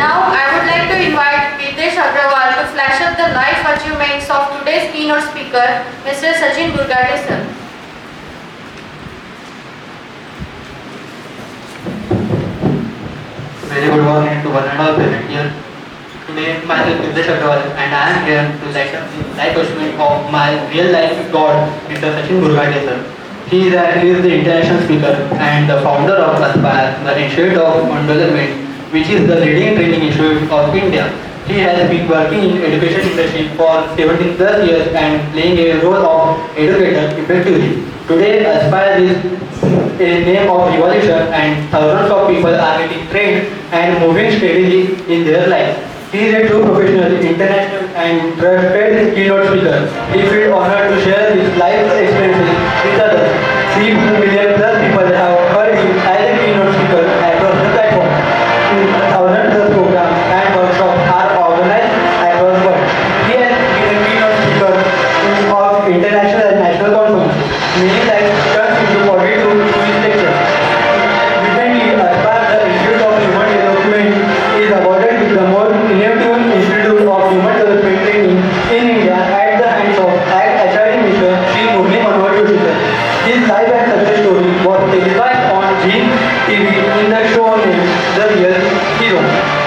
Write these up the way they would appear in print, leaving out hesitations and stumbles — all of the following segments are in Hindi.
Now I would like to invite Kirtesh Agrawal to flash up the life achievements of today's keynote speaker, Mr. Sachin Burgade sir. Very good morning to one and all present here. Today, myself Kirtesh Agrawal and I am here to light up the life achievement of my real life god, Mr. Sachin Burgade sir. He is the international speaker and the founder of Aspire, the Institute of Development, which is the leading training institute of India. He has been working in education industry for 17 plus years and playing a role of educator effectively. Today, Aspire is a name of revolution and thousands of people are getting trained and moving steadily in their life. He is a true professional, international and trusted keynote speaker. He feels honored to share his life experiences with others. 3 million plus people have heard him as a keynote speaker across the platform. Thousands plus programs and workshops are organized across the world. He has been a keynote speaker of international and national conferences. Many lives turns into positive to his lectures. Recently, Aspire, the Institute of Human Development, is awarded with the most innovative Institute of Human Development Training in India at the hands of HRD Mission Sri Murli Manohar Joshi sir. His life and success story was televised on Zee TV in the show named The Real Hero.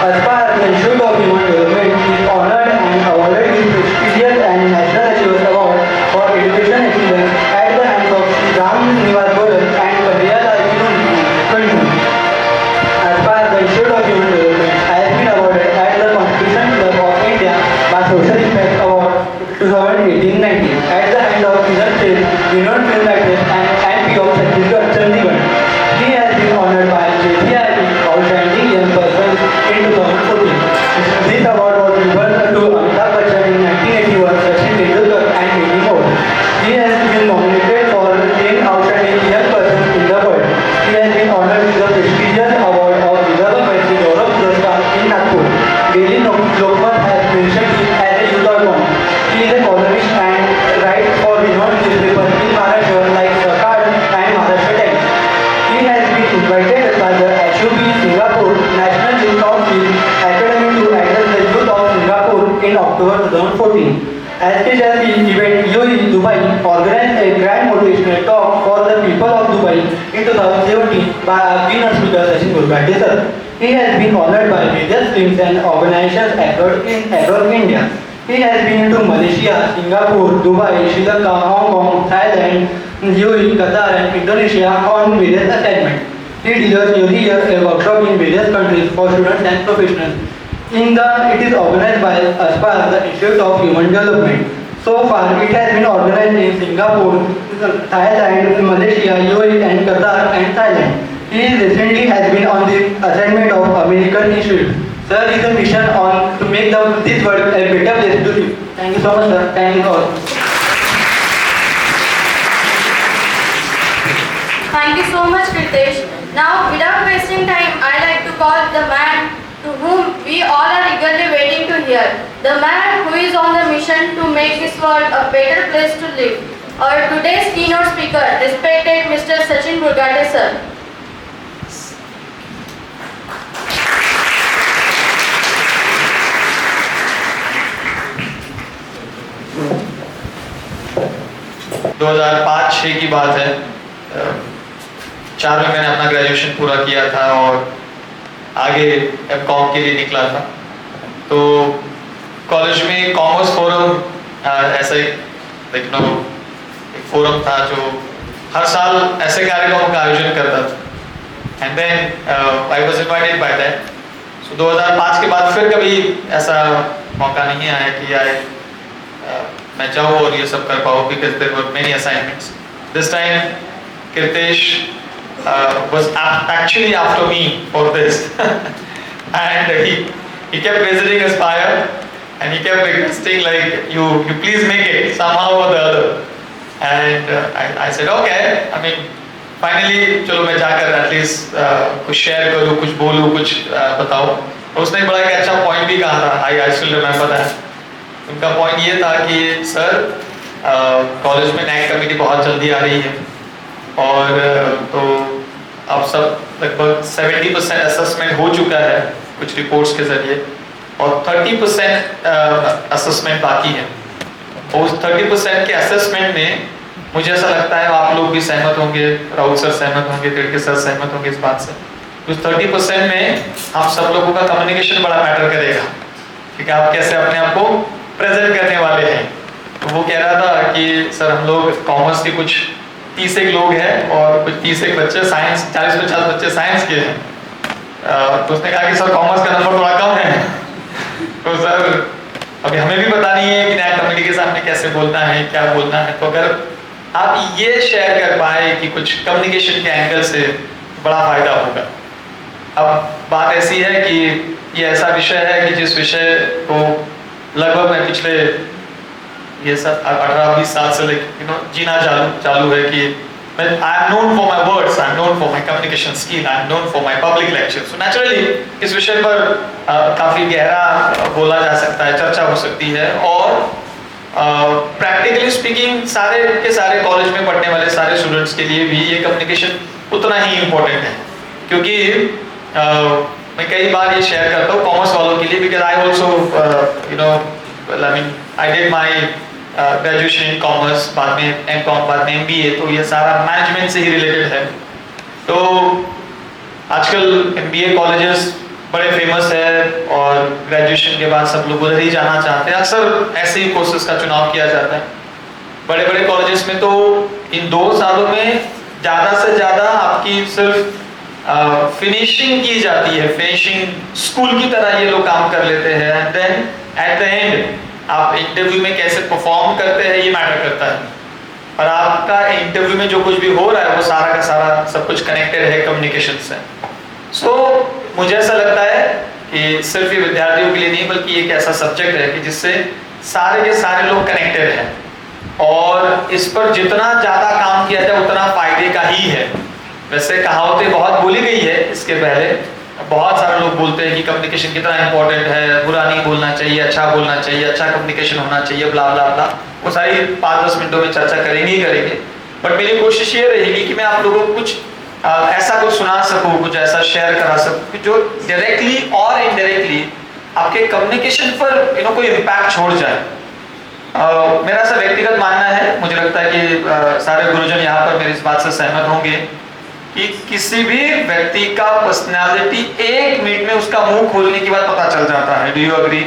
Aspire, the Institute of Human Development, is honored and awarded with prestigious and National Achievers Award for Education Excellence at the hands of Sri Ram Nivas Goyal and Kanhaiya Kannu. Aspire, the Institute of Human Development, has been awarded at the Constitution Club of India by Social Impact Award 2018-19 at the hands of Kiran Seth, renowned film actress and MP of Chandigarh. He has been honored by JCIB Outstanding Young Person in 2014. This award was given to Amitabh Bachchan in 1981, Sachin Tendulkar and many more. He has been nominated for 10 Outstanding Young Persons in the world. He has been honored with the prestigious award of Vidarbha Maitri Gaurav Puraskar in Nagpur. Daily Lokmat has mentioned him as a youth icon. He is a columnist and writes for renowned newspapers in Maharashtra like Sakal and Maharashtra Times. He has been invited by the HUB Singapore National Youth Council Academy to address the youth of Singapore in October 2014. As such as the event UAE Dubai organized a grand motivational talk for the people of Dubai in 2017 by our keynote speaker Sachin Burgade sir. He has been honored by various films and organizations across India. He has been to Malaysia, Singapore, Dubai, Sri Lanka, Hong Kong, Thailand, UAE, Qatar and Indonesia on various assignments. He delivers every year a workshop in various countries for students and professionals. It is organized by Aspire, the Institute of Human Development. So far, it has been organized in Singapore, Thailand, Malaysia, UAE and Qatar and Thailand. He recently has been on the assignment of American Institute. Sir is a mission on to make this world a better place to live. Thank you so much, sir. Thank you all. Thank you so much, Kirtesh. Now, without wasting time, I like to call the man to whom we all are eagerly waiting to hear. The man who is on the mission to make this world a better place to live. Our today's keynote speaker, respected Mr. Sachin Burgade sir. दो 2005-06 की बात है। 4 में मैंने अपना ग्रेजुएशन पूरा किया था और आगे एमकॉम के लिए निकला था। तो कॉलेज में कॉमर्स फोरम ऐसा एक फोरम था जो हर साल ऐसे कार्यक्रमों का आयोजन करता था। And then I was invited by that. So 2005 के बाद फिर कभी ऐसा मौका नहीं आया कि यार मैं जाऊँ और ये सब कर पाऊँ, because there were many assignments. This time Kirtesh was actually after me for this and he kept visiting Aspire and he kept requesting like you please make it somehow or the other and I said okay. I mean finally चलो मैं जाकर at least कुछ शेयर करूँ, कुछ बोलूँ, कुछ बताऊँ। उसने बड़ा एक अच्छा पॉइंट भी कहा था, I still remember that। उनका पॉइंट ये था कि सर कॉलेज में नैक कमेटी बहुत जल्दी आ रही है और तो अब सब लगभग 70% असेसमेंट हो चुका है कुछ रिपोर्ट्स के जरिए, और 30% असेसमेंट बाकी है। और उस 30% के असेसमेंट में मुझे ऐसा लगता है आप लोग भी सहमत होंगे, राहुल सर सहमत होंगे, तिड़के सर सहमत होंगे इस बात से, उस 30% में हम सब लोगों का कम्युनिकेशन बड़ा मैटर करेगा। ठीक है, आप कैसे अपने आप को प्रेजेंट करने वाले हैं। तो वो कह रहा था कि सर हम लोग कॉमर्स के कुछ 30 एक लोग हैं और कुछ 30 एक बच्चे साइंस, 40-50 बच्चे साइंस के हैं। तो उसने कहा कि सर कॉमर्स का नंबर थोड़ा कम है। तो सर अभी हमें भी पता नहीं है कि नया कम्युनिटी के सामने कैसे बोलना है, क्या बोलना है। तो अगर आप ये शेयर कर पाए कि कुछ कम्युनिकेशन के एंगल से बड़ा फायदा होगा। अब बात ऐसी है कि ये ऐसा विषय है कि जिस विषय को लगभग मैं पिछले ये सब 18-20 साल से जीना चालू है कि I am known for my words, I am known for my communication skill, I am known for my public lectures. So naturally इस विषय पर काफी गहरा बोला जा सकता है, चर्चा हो सकती है। और प्रैक्टिकली स्पीकिंग सारे के सारे कॉलेज में पढ़ने वाले सारे स्टूडेंट्स के लिए भी ये कम्युनिकेशन उतना ही इम्पोर्टेंट है, क्योंकि मैं कई बार ये शेयर करता हूँ कॉमर्स वालों के लिए, because I also I did my graduation in commerce, बाद में एमकॉम, बाद में एमबीए, तो ये सारा मैनेजमेंट से ही रिलेटेड है। तो आजकल एमबीए कॉलेजेस बड़े फेमस है और ग्रेजुएशन के बाद सब लोग उधर ही जाना चाहते हैं। अक्सर ऐसे ही कोर्सेज का चुनाव किया जाता है। बड़े बड़े कॉलेजेस में तो इन 2 सालों में ज़्यादा से ज़्यादा आपकी सिर्फ फिनिशिंग की जाती है, फिनिशिंग स्कूल की तरह ये लोग काम कर लेते हैं। And then at the end आप इंटरव्यू में कैसे परफॉर्म करते हैं ये मैटर करता है। और आपका इंटरव्यू में जो कुछ भी हो रहा है वो सारा का सारा सब कुछ कनेक्टेड है कम्युनिकेशन से। सो मुझे ऐसा लगता है कि सिर्फ ये विद्यार्थियों के लिए नहीं, बल्कि एक ऐसा सब्जेक्ट है कि जिससे सारे के सारे लोग कनेक्टेड हैं, और इस पर जितना ज़्यादा काम किया जाए उतना फायदे का ही है। वैसे कहावतें बहुत बोली गई है इसके पहले, बहुत सारे लोग बोलते हैं कि कम्युनिकेशन कितना इंपॉर्टेंट है, बुरा नहीं बोलना चाहिए, अच्छा बोलना चाहिए, अच्छा कम्युनिकेशन होना चाहिए, ब्ला ब्ला ब्ला। वो सारी 5-10 मिनटों में चर्चा करेंगे ही करेंगे। बट मेरी कोशिश ये रहेगी कि मैं आप लोगों को कुछ ऐसा कुछ सुना सकूं, कुछ ऐसा शेयर करा सकूं जो डायरेक्टली और इनडायरेक्टली आपके कम्युनिकेशन पर कोई इम्पैक्ट छोड़ जाए। मेरा ऐसा व्यक्तिगत मानना है, मुझे लगता है कि सारे गुरुजन यहाँ पर मेरी इस बात से सहमत होंगे कि किसी भी व्यक्ति का पर्सनालिटी 1 मिनट में उसका मुंह खोलने के बाद पता चल जाता है। Do you agree?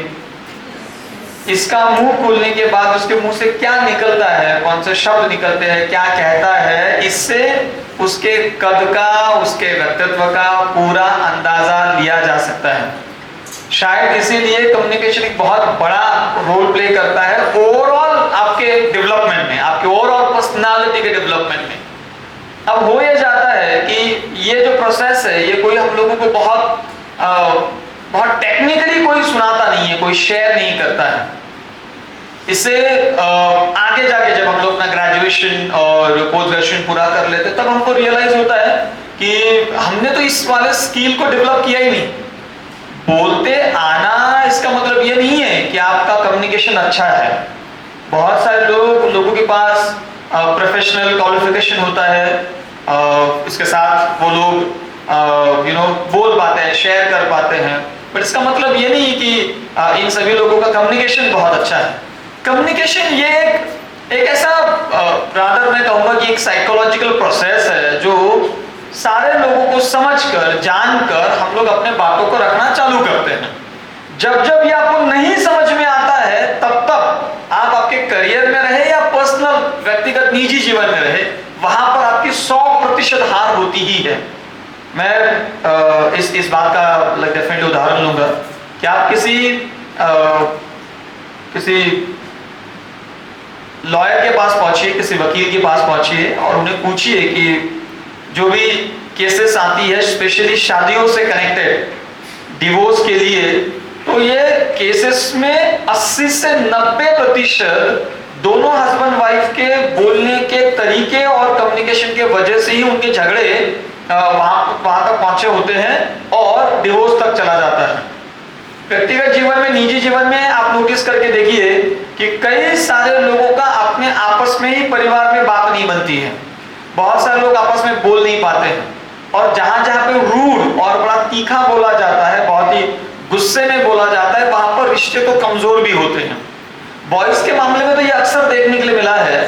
इसका मुंह खोलने के बाद उसके मुंह से क्या निकलता है, कौन से शब्द निकलते हैं, क्या कहता है, इससे उसके कद का, उसके व्यक्तित्व का पूरा अंदाजा लिया जा सकता है। शायद इसीलिए कम्युनिकेशन एक बहुत बड़ा रोल प्ले करता है ओवरऑल आपके डेवलपमेंट में, आपके ओवरऑल पर्सनालिटी के डेवलपमेंट में। अब हो ये जाता है कि ये जो प्रोसेस है ये कोई हम लोगों को बहुत टेक्निकली कोई सुनाता नहीं है, कोई शेयर नहीं करता है। इससे आगे जाके जब हम लोग अपना ग्रेजुएशन और पोस्ट ग्रेजुएशन पूरा कर लेते तब हमको रियलाइज होता है कि हमने तो इस वाले स्किल को डेवलप किया ही नहीं। बोलते आना इसका मतलब ये नहीं है कि आपका कम्युनिकेशन अच्छा है। बहुत सारे लोगों के पास प्रोफेशनल क्वालिफिकेशन होता है, इसके साथ वो लोग बोल पाते हैं, शेयर कर पाते हैं, बट इसका मतलब ये नहीं कि इन सभी लोगों का कम्युनिकेशन बहुत अच्छा है। कम्युनिकेशन ये एक ऐसा रादर मैं कहूँगा कि एक साइकोलॉजिकल प्रोसेस है जो सारे लोगों को समझकर, जानकर हम लोग अपने बातों को रखना चालू करते हैं। जब जब ये आपको नहीं समझ में आता है तब आप आपके करियर में रहे या पर्सनल व्यक्तिगत निजी जीवन में रहे, वहां पर आपकी 100% हार होती ही है। मैं इस बात का डेफिनेटली उदाहरण लूंगा कि आप किसी लॉयर के पास पहुंचिए, किसी वकील के पास पहुंचिए और उन्हें पूछिए कि जो भी केसेस आती है स्पेशली शादियों से कनेक्टेड, डिवोर्स के लिए, तो ये केसेस में 80 से 90% दोनों हस्बैंड वाइफ के बोलने के तरीके और कम्युनिकेशन के वजह से ही उनके झगड़े वहां तक पहुंचे होते हैं और डिवोर्स तक चला जाता है। व्यक्तिगत जीवन में, निजी जीवन में आप नोटिस करके देखिए कि कई सारे लोगों का अपने आपस में ही परिवार में बात नहीं बनती है। बहुत सारे लोग आपस में बोल नहीं पाते हैं। और जहां जहां पे रूड और बड़ा तीखा बोला जाता है, बहुत ही गुस्से में बोला जाता है, वहां पर रिश्ते तो कमजोर भी होते हैं। बॉयज के मामले में तो ये अक्सर देखने के लिए मिला है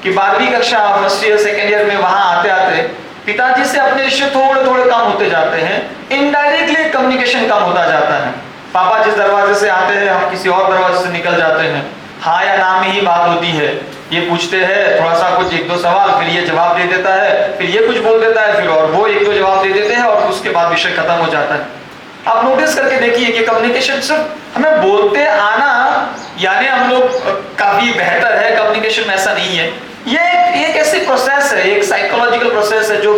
कि 12वीं कक्षा, फर्स्ट ईयर, सेकेंड ईयर में वहां आते आते पिताजी से अपने रिश्ते थोड़े थोड़े कम होते जाते हैं, इनडायरेक्टली कम्युनिकेशन कम होता जाता है। पापा जिस दरवाजे से आते हैं हम किसी और दरवाजे से निकल जाते हैं, हाँ या ना में ही बात होती है। ये पूछते हैं थोड़ा सा कुछ एक दो सवाल, फिर ये जवाब दे देता है, फिर ये कुछ बोल देता है, फिर और वो एक दो जवाब दे देते हैं और उसके बाद विषय खत्म हो जाता है। आप नोटिस करके देखिए कि कम्युनिकेशन सिर्फ हमें बोलते आना यानी हम लोग काफी बेहतर है, कम्युनिकेशन में ऐसा नहीं है। ये एक ऐसी प्रोसेस है, एक साइकोलॉजिकल प्रोसेस है जो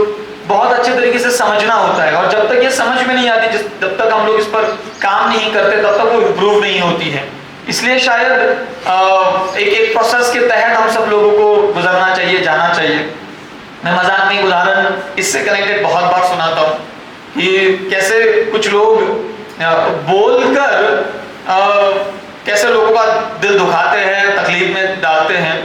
बहुत अच्छे तरीके से समझना होता है, और जब तक ये समझ में नहीं आती, जब तक हम लोग इस पर काम नहीं करते, तब तक वो इम्प्रूव नहीं होती है। इसलिए शायद एक प्रोसेस के तहत हम सब लोगों को गुजरना चाहिए, जाना चाहिए। मैं मजाक में एक उदाहरण इससे कनेक्टेड बहुत बार सुनाता हूँ कि कैसे कुछ लोग बोलकर कैसे लोगों का दिल दुखाते हैं, तकलीफ में डालते हैं।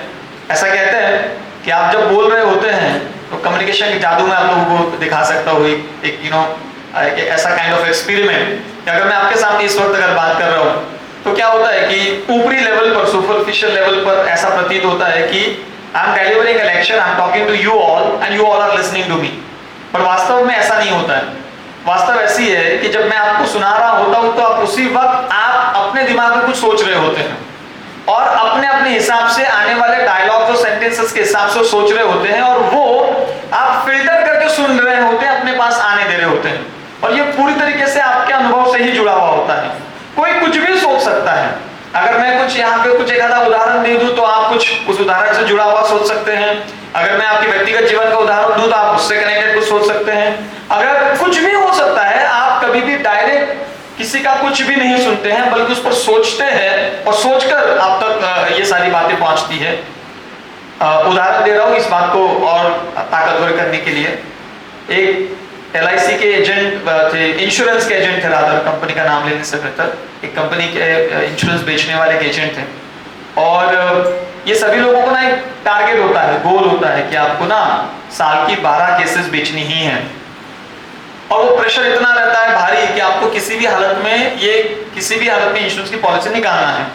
ऐसा कहते हैं कि आप जब बोल रहे होते हैं तो कम्युनिकेशन के जादू में आप लोगों को दिखा सकता हूँ एक ऐसा काइंड ऑफ एक्सपेरिमेंट कि अगर मैं आपके सामने इस वक्त अगर बात कर रहा हूँ तो क्या होता है कि ऊपरी लेवल पर, सुपरफिशियल लेवल पर ऐसा प्रतीत होता है कि I am delivering a lecture, I am talking to you all and you all are listening to me. पर वास्तव में ऐसा नहीं होता है। वास्तव ऐसी है कि जब मैं आपको सुना रहा होता हूं तो आप उसी वक्त आप अपने दिमाग में कुछ सोच रहे होते हैं और अपने अपने हिसाब से आने वाले डायलॉग्स और सेंटेंसेस के हिसाब से सोच रहे होते हैं, और वो आप फिल्टर करके सुन रहे होते हैं, अपने पास आने दे रहे होते हैं, और ये पूरी तरीके से आपके अनुभव से ही जुड़ा हुआ होता है। कोई कुछ भी सोच सकता है। अगर मैं कुछ यहाँ पे कुछ एक आधा उदाहरण दे दूं तो आप कुछ उस उदाहरण से जुड़ा हुआ सोच सकते हैं। अगर मैं आपके व्यक्तिगत जीवन का उदाहरण दूं तो आप उससे कनेक्टेड कुछ सोच सकते हैं। अगर कुछ भी हो सकता है, आप कभी भी डायरेक्ट किसी का कुछ भी नहीं सुनते हैं, बल्कि उस पर सोचते हैं और सोचकर आप तक ये सारी बातें पहुंचती है। उदाहरण दे रहा हूं इस बात को और ताकतवर करने के लिए। एक LIC के एजेंट थे, इंश्योरेंस के एजेंट थे, रादर कंपनी का नाम लेने से बेहतर, एक कंपनी के इंश्योरेंस बेचने वाले एक एजेंट थे। और ये सभी लोगों को ना एक टारगेट होता है, गोल होता है कि आपको ना साल की 12 केसेस बेचनी ही है, और वो प्रेशर इतना रहता है भारी कि आपको किसी भी हालत में इंश्योरेंस की पॉलिसी निकालना है।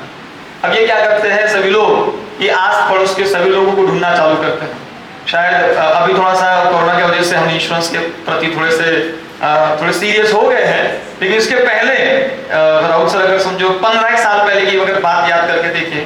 अब ये क्या करते हैं सभी लोग, ये आस पड़ोस के सभी लोगों को ढूंढना चालू करते हैं। शायद अभी थोड़ा सा कोरोना की वजह से हम इंश्योरेंस के प्रति थोड़े सीरियस हो गए हैं, लेकिन इसके पहले राउत सर अगर समझो 15 साल पहले की अगर बात याद करके देखें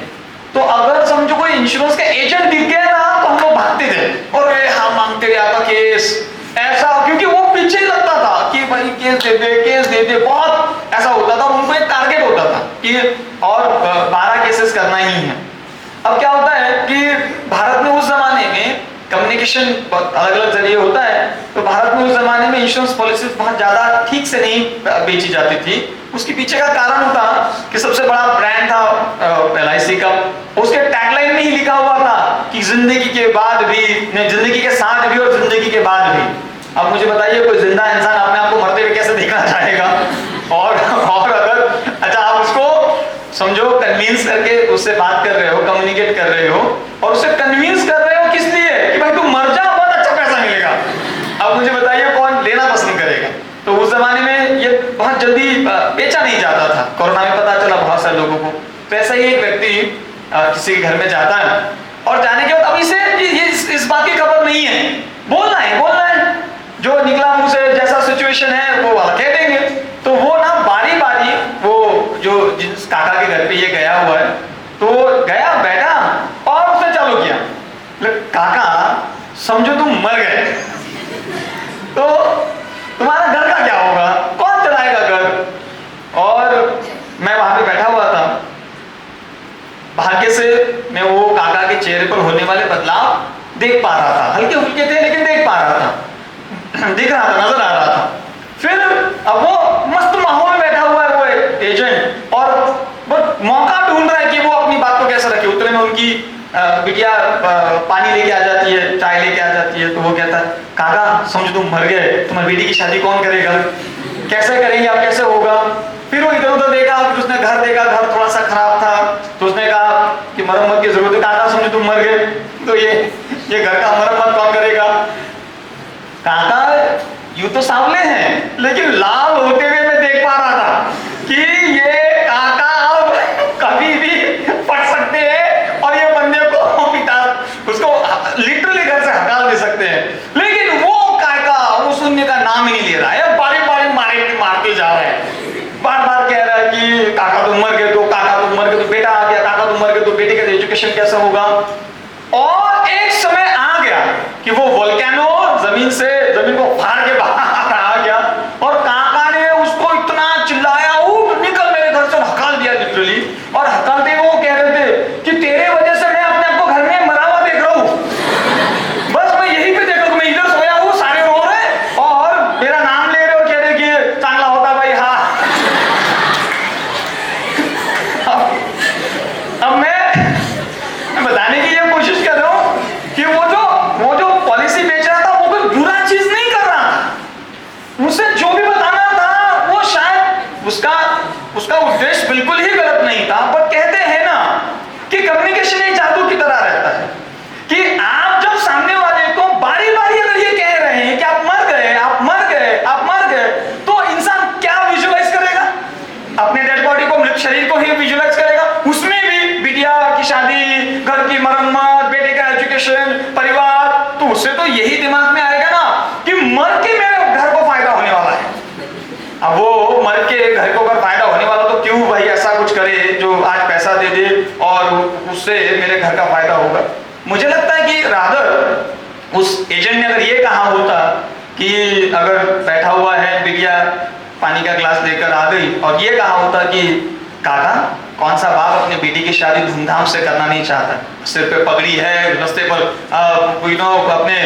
तो अगर समझो कोई इंश्योरेंस का एजेंट दिख गया ना तो हम लोग भागते थे और हाँ मांगते आपका केस, ऐसा, क्योंकि वो पीछे ही लगता था कि भाई केस दे दे, बहुत ऐसा होता था। उनको एक टारगेट होता था कि और 12 केसेस करना ही है। अब क्या होता है कि भारत में उस जमाने में कम्युनिकेशन अलग अलग जरिए होता है, तो भारत में उस जमाने में इंश्योरेंस पॉलिसीज बहुत ज्यादा ठीक से नहीं बेची जाती थी। उसके पीछे का कारण था कि सबसे बड़ा ब्रांड था LIC का, उसके टैगलाइन में ही लिखा हुआ था कि जिंदगी के बाद भी, जिंदगी के साथ भी और जिंदगी के बाद भी। अब मुझे बताइए कोई जिंदा इंसान अपने आप को मरते हुए कैसे देखना चाहेगा? और अगर अच्छा आप उसको समझो कन्विंस करके उससे बात कर रहे हो, कम्युनिकेट कर रहे हो और उसे कन्विंस कर रहे हो किस लिए कि भाई तू मर जा, बहुत अच्छा पैसा मिलेगा। अब मुझे बताइए कौन लेना पसंद करेगा? तो उस जमाने में ये बहुत जल्दी बेचा नहीं जाता था। कोरोना में पता चला बहुत सारे लोगों को। तो ऐसा ही एक व्यक्ति किसी के घर में जाता है और जाने के बाद अब इसे इस बात की खबर नहीं है, बोलना है जो निकला मुंह से, जैसा सिचुएशन है वो वाला कह देंगे। तो वो ना बारी बारी वो जो जिस काका के घर पे ये गया हुआ है तो गया बैठा और उसने चालू किया, काका समझो तुम मर गए तो तुम्हारा घर का क्या होगा, कौन चलाएगा घर? और मैं वहां पे बैठा हुआ था। भाग्य से मैं वो काका के चेहरे पर होने वाले बदलाव देख पा रहा था। हल्के फुल्के थे लेकिन देख पा रहा था, दिख रहा था, नजर आ रहा था। फिर अब वो मस्त माहौल में बैठा हुआ है वो एजेंट और बस मौका ढूंढ रहा है कि वो अपनी बात को कैसे रखे। उतने में उनकी बिटिया पानी लेके आ जाती है, चाय लेके आ जाती है। तो वो कहता है काका समझो तुम मर गए, तुम्हारी बेटी की शादी कौन करेगा, कैसे करेंगे आप, कैसे होगा? फिर वो इधर उधर देखा, फिर उसने घर देखा, घर थोड़ा सा खराब था तो उसने कहा कि मरम्मत की जरूरत है। काका समझो तुम मर गए तो ये घर का मरम्मत कौन करेगा? काका यूं तो सांवले हैं लेकिन लाल होते हुए मैं देख पा रहा था कि ये काका अब कभी भी फट सकते हैं और ये बंदे को पिता उसको लिटरली घर से हटा दे सकते हैं। लेकिन वो काका वो सुनने का नाम ही नहीं ले रहा है, बारी बारी मारते जा रहे हैं, बार बार कह रहा है कि काका तुम मर गए तो, काका तुम मर गए तो, बेटा आ गया, काका तुम मर गए तो बेटे का एजुकेशन कैसा होगा। और एक समय आ गया कि वो वोल्केनो जमीन को फाड़ के बाहर आ गया और काका ने उसको इतना चिल्लाया, उठ निकल मेरे घर से, हकाल दिया लिटरली। और हकालते वो कह रहे थे कि तेरे वजह से मैं अपने आप को घर में मरा हुआ देख रहा हूं, बस मैं यहीं पे देख रहा हूं, मैं इधर सोया हूं, सारे रो रहे और मेरा नाम ले रहे हो, कह रहे कि चांगला होता भाई। हाँ अब मैं बताने की ये कोशिश कर रहा हूं कि वो जो पॉलिसी बेच रहा था वो कोई बुरा चीज नहीं कर रहा था, उसे जो भी बताना था वो शायद उसका उद्देश्य बिल्कुल ही गलत नहीं था। पर कहते हैं ना कि कम्युनिकेशन एक जादू की तरह रहता है कि आप जब सामने वाले को बारी बारी अगर ये कह रहे हैं कि आप मर गए, आप मर गए, आप मर गए, तो इंसान क्या विजुअलाइज करेगा? अपने डेड बॉडी को, मृत शरीर को ही विजुअलाइज करेगा। उसमें भी बिटिया की शादी, घर की मरम्मत, बेटे का एजुकेशन, परिवार, तो उससे तो यही दिमाग में आएगा ना कि मर के मेरे घर को फायदा होने वाला है। अब वो मर के घर को अगर फायदा होने वाला तो क्यों भाई ऐसा कुछ करे जो आज पैसा दे दे और उससे मेरे घर का फायदा होगा। मुझे लगता है कि रादर उस एजेंट ने अगर ये कहा होता कि अगर बैठा हुआ है बिटिया पानी का ग्लास लेकर आ गई और ये कहा होता कि काका कौन सा बाप अपने बेटी की शादी धूमधाम से करना नहीं चाहता, सिर पे पगड़ी है, रास्ते पर अपने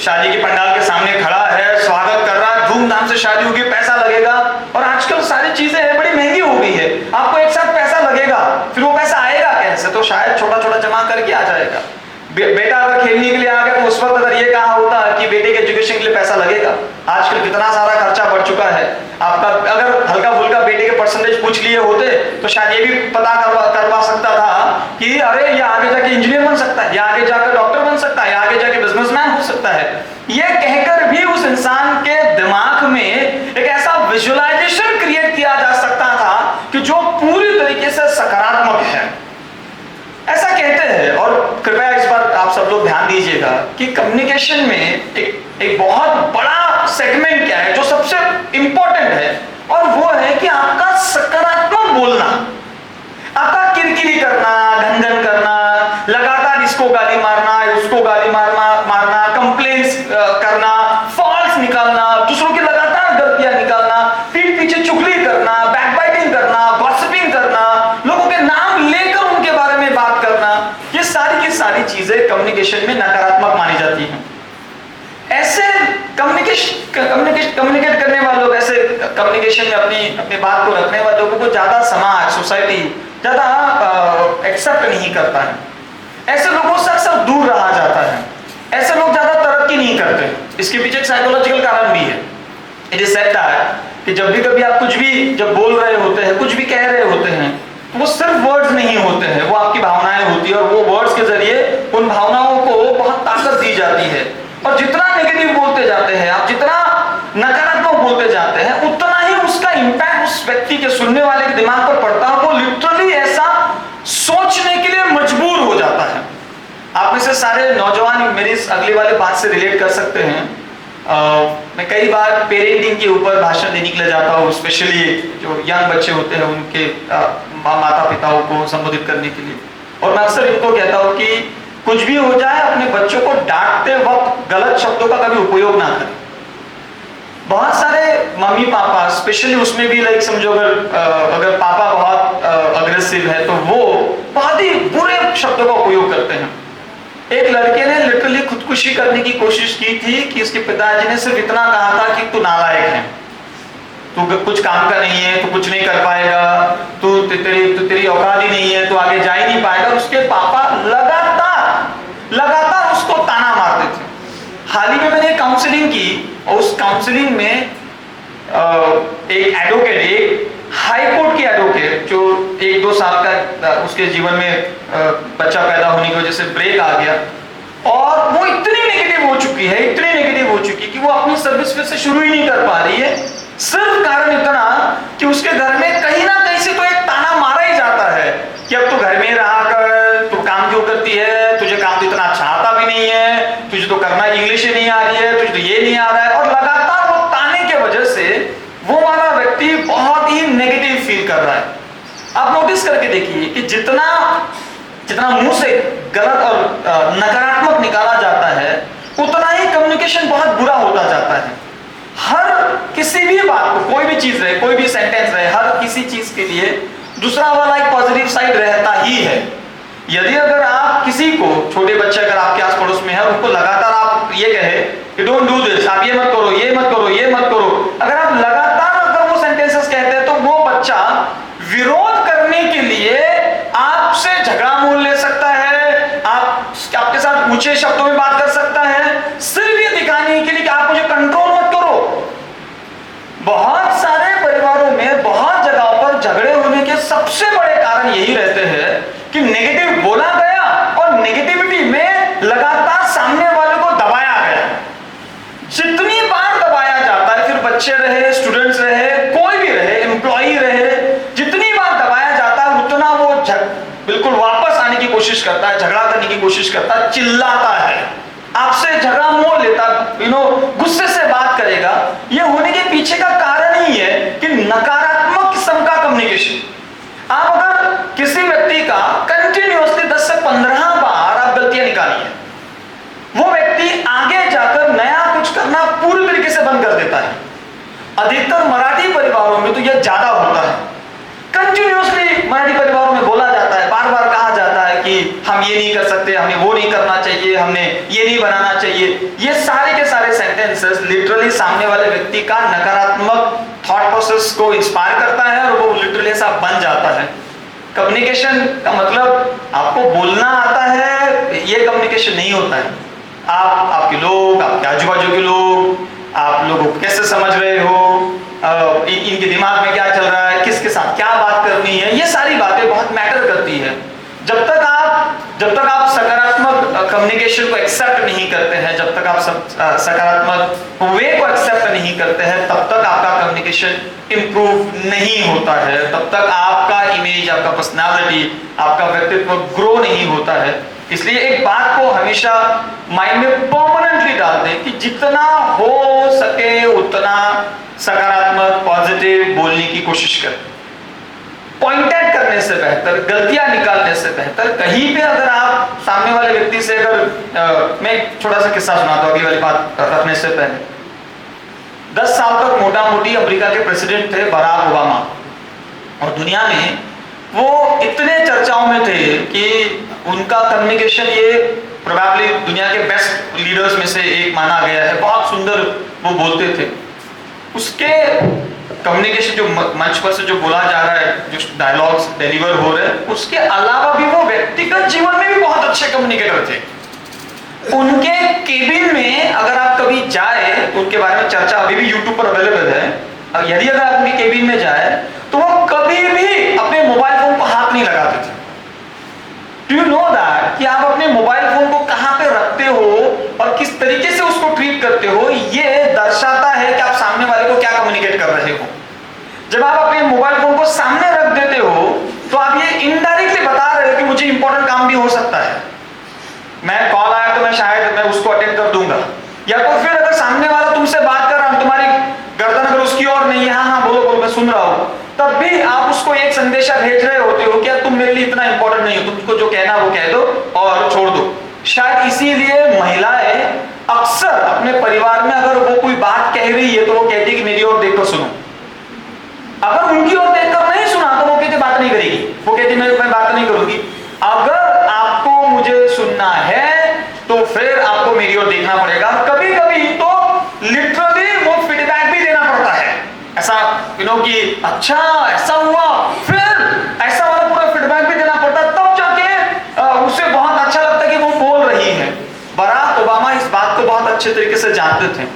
शादी के पंडाल के सामने खड़ा है, स्वागत कर रहा है, धूमधाम से शादी होगी, पैसा लगेगा। और आजकल सारी चीजें बड़ी महंगी हो गई है, आपको एक साथ पैसा लगेगा, फिर वो पैसा आएगा कैसे? तो शायद छोटा छोटा जमा करके आ जाएगा। बेटा अगर खेलने के लिए आ गया तो उस वक्त अगर ये कहा होता कि बेटे के एजुकेशन के लिए पैसा लगेगा, आजकल कितना सारा खर्चा बढ़ चुका है आपका, अगर हल्का फुल्का बेटे के परसेंटेज पूछ लिए होते तो शायद ये भी पता करवा सकता था कि अरे ये आगे जाके इंजीनियर बन सकता है, या आगे जाकर डॉक्टर बन सकता है, या आगे जाके बिजनेसमैन हो सकता है। ये कहकर भी उस इंसान के दिमाग में एक ऐसा विजुअलाइजेशन क्रिएट किया जा सकता था कि जो पूरी तरीके से सकारात्मक है, ऐसा कहते हैं। और कृपया इस बार आप सब लोग ध्यान दीजिएगा कि कम्युनिकेशन में एक बहुत बड़ा सेगमेंट क्या है जो सबसे इंपॉर्टेंट है, और वो है कि आपका सकारात्मक बोलना, आपका किरकिरी करना, ढंढन करना, लगातार इसको गाली मारना, उसको गाली मारना, कंप्लेंट्स करना, फॉल्स निकालना, दूसरों की लगातार गलतियां निकालना, पीठ पीछे चुगली करना, बैकबाइटिंग करना, गॉसिपिंग करना, लोगों के नाम लेकर उनके बारे में बात करना, ये सारी की सारी चीजें कम्युनिकेशन में नकारात्मक मानी जाती हैं। ऐसे कम्युनिकेट करने वालों, ऐसे कम्युनिकेशन में अपनी बात को रखने वालों को ज्यादा समाज, सोसाइटी ज्यादा एक्सेप्ट नहीं करता है। ऐसे लोगों से अक्सर दूर रहा जाता है, ऐसे लोग ज्यादा तरक्की नहीं करते। इसके पीछे एक साइकोलॉजिकल कारण भी है। इट इज सेड दैट कि जब भी कभी आप कुछ भी जब बोल रहे होते हैं, कुछ भी कह रहे होते हैं, तो वो सिर्फ वर्ड्स नहीं होते हैं, वो आपकी भावनाएं होती है, और वो वर्ड्स के जरिए उन भावनाओं को बहुत ताकत दी जाती है। और जितना नेगेटिव बोलते जाते हैं आप, जितना नकारात्मक बोलते जाते हैं, उतना ही उसका इंपैक्ट उस व्यक्ति के, सुनने वाले के दिमाग पर पड़ता है। वो लिटरली ऐसा सोचने के लिए मजबूर हो जाता है। आप में से सारे नौजवान मेरी इस अगली वाले बात से रिलेट कर सकते हैं। मैं कई बार पेरेंटिंग के ऊपर भाषण देने के लिए जाता हूँ, स्पेशली जो यंग बच्चे होते हैं उनके माता पिताओं को संबोधित करने के लिए। और मैं अक्सर इनको कहता हूँ कि कुछ भी हो जाए, अपने बच्चों को डांटते वक्त गलत शब्दों का कभी उपयोग ना करें। बहुत सारे मम्मी पापा, स्पेशली उसमें भी लाइक समझो अगर पापा बहुत अग्रेसिव है तो वो बहुत ही बुरे शब्दों का उपयोग करते हैं। एक लड़के ने लिटरली खुदकुशी करने की कोशिश की थी कि उसके पिताजी ने सिर्फ इतना कहा था कि तू नालायक है, तू कुछ काम का नहीं है, तू कुछ नहीं कर पाएगा, तू तेरी औकात ही नहीं है, तू आगे जा ही नहीं पाएगा। उसके पापा लगातार उसको ताना मारते थे। हाल ही में मैंने काउंसलिंग की, और उस काउंसलिंग में एक एडवोकेट, एक हाई कोर्ट की एडवोकेट, जो 1-2 साल का उसके जीवन में बच्चा पैदा होने की वजह से ब्रेक आ गया, और वो इतनी नेगेटिव हो चुकी चुकी है, इतनी नेगेटिव हो चुकी है कि वो अपनी सर्विस फिर से शुरू ही नहीं कर पा रही है। सिर्फ कारण इतना कि उसके घर में कहीं ना कहीं से तो एक ताना मारा ही जाता है कि अब तू घर में रहा कर, तू काम क्यों करती है, तुझे काम तो इतना अच्छा आता भी नहीं है, तुझे तो करना इंग्लिश ही नहीं आ रही है, तुझे तो ये नहीं आ रहा है। और लगातार वो ताने के वजह से वो वाला व्यक्ति बहुत ही नेगेटिव फील कर रहा है। आप नोटिस करके देखिए कि जितना जितना मुंह से गलत और नकारात्मक निकाला जाता है उतना ही कम्युनिकेशन बहुत बुरा होता जाता है। हर किसी भी बात को, कोई भी चीज रहे, कोई भी सेंटेंस रहे, हर किसी चीज के लिए दूसरा वाला एक पॉजिटिव साइड रहता ही है। यदि अगर आप किसी को, छोटे बच्चे अगर आपके आस पड़ोस में है, उनको लगातार आप ये कहे कि डोंट डू दिस, आप ये मत करो, ये मत करो, ये मत करो, अगर आप लगातार अगर वो सेंटेंसेस कहते हैं तो वो बच्चा विरोध करने के लिए आपसे झगड़ा मोल ले सकता है, आपके साथ ऊंचे शब्दों में बात कर सकता है, सिर्फ ये दिखाने के लिए कि आप मुझे कंट्रोल मत करो। बहुत सारे परिवारों में, बहुत जगहों पर झगड़े होने के सबसे बड़े कारण यही रहते हैं कि नेगेटिव बोला गया और नेगेटिविटी में लगातार सामने वाले को दबाया गया। जितनी बार दबाया जाता है, फिर बच्चे रहे, स्टूडेंट्स रहे, कोई भी रहे, एम्प्लॉई रहे, जितनी बार दबाया जाता है उतना वो बिल्कुल वापस आने की कोशिश करता है, झगड़ा करने की कोशिश करता है, चिल्लाता है, आपसे झगड़ा मोल लेता, गुस्से से बात करेगा। ये होने के पीछे का कारण ही है कि नकारात्मक किस्म का कम्युनिकेशन। आप अगर किसी व्यक्ति का कंटिन्यूअसली 10 से 15 बार आप गलतियां निकालिए, वो व्यक्ति आगे जाकर नया कुछ करना पूरी तरीके से बंद कर देता है। अधिकतर मराठी परिवारों में तो यह ज्यादा होता है। कंटिन्यूअसली मराठी परिवारों में बोला जाता है, बार बार कहा जाता है कि हम ये नहीं कर सकते, हमें वो नहीं करना चाहिए, हमने ये नहीं बनाना चाहिए। ये सारे के सारे सेंटेंसेस लिटरली सामने वाले व्यक्ति का नकारात्मक थॉट प्रोसेस को इंस्पायर करता है और वो लिटरली ऐसा बन जाता है। कम्युनिकेशन का मतलब आपको बोलना आता है, ये कम्युनिकेशन नहीं होता है। आपके लोग, आपके आजू बाजू के लोग, आप लोगों को कैसे समझ रहे हो, इनके दिमाग में क्या चल रहा है, किसके साथ क्या बात करनी है, ये सारी बातें बहुत मैटर करती है। जब तक आप सकारात्मक कम्युनिकेशन को एक्सेप्ट नहीं करते हैं, जब तक आप सकारात्मक वे को एक्सेप्ट नहीं करते हैं, तब तक आपका कम्युनिकेशन इंप्रूव नहीं होता है, तब तक आपका इमेज, आपका पर्सनालिटी, आपका व्यक्तित्व ग्रो नहीं होता है। इसलिए एक बात को हमेशा माइंड में परमानेंटली डाल दें कि जितना हो सके उतना सकारात्मक, पॉजिटिव बोलने की कोशिश करें। पॉइंट आउट करने से बेहतर, गलतियां निकालने से बेहतर, कहीं पे अगर आप सामने वाले व्यक्ति से अगर मैं छोटा सा किस्सा सुनाता हूं अगली वाली बात रखने से पहले। 10 साल तक मोटा मोटी अमेरिका के प्रेसिडेंट थे बराक ओबामा, और दुनिया में वो इतने चर्चाओं में थे कि उनका कम्युनिकेशन ये प्रोबेबली दुनिया के बेस्ट लीडर्स में से एक माना गया है। बहुत सुंदर वो बोलते थे। उसके कम्युनिकेशन जो मंच पर से जो बोला जा रहा है, जो डायलॉग्स डिलीवर हो रहे हैं, उसके अलावा भी वो व्यक्तिगत जीवन में भी बहुत अच्छे कम्युनिकेटर थे। उनके केबिन में अगर आप कभी जाए तो उनके बारे में चर्चा अभी भी यूट्यूब पर अवेलेबल है। यदि अगर आप उनके केबिन में जाए तो वो कभी भी अपने मोबाइल फोन को हाथ नहीं लगाते थे। डू यू नो दैट कि आप अपने मोबाइल फोन को कहां पे रखते हो और किस तरीके से उसको ट्रीट करते हो, ये दर्शाता है कि आप सामने वाले को क्या कम्युनिकेट कर रहे हो। जब आप अपने मोबाइल फोन को सामने रख देते हो तो आप ये इनडायरेक्टली बता रहे हो कि मुझे इंपॉर्टेंट काम भी हो सकता है, मैं कॉल आया तो मैं शायद उसको अटेंड कर दूंगा। या तो फिर अगर सामने वाला तुमसे बात कर रहा है, तुम्हारी गर्दन अगर उसकी और नहीं है, हाँ बोलो बोलो मैं सुन रहा हूं, तब भी आप उसको एक संदेशा भेज रहे होते हो कि तुम मेरे लिए इतना इंपॉर्टेंट नहीं हो, तुमको जो कहना वो कह दो और छोड़ दो। शायद इसीलिए महिलाएं अक्सर अपने परिवार में अगर वो कोई बात कह रही है तो वो कहती है कि मेरी ओर देखकर सुनो। अगर उनकी ओर देखकर नहीं सुना तो वो कहती बात नहीं करेगी, वो कहती मैं बात नहीं करूंगी। अगर आपको मुझे सुनना है तो फिर आपको मेरी ओर देखना पड़ेगा। कभी कभी तो लिटरली वो फीडबैक भी देना पड़ता है, ऐसा कि अच्छा ऐसा हुआ, फिर ऐसा वाला पूरा फीडबैक भी देना पड़ता, तब जाके उसे बहुत अच्छा लगता कि वो बोल रही है। बराक ओबामा इस बात को बहुत अच्छे तरीके से जानते थे।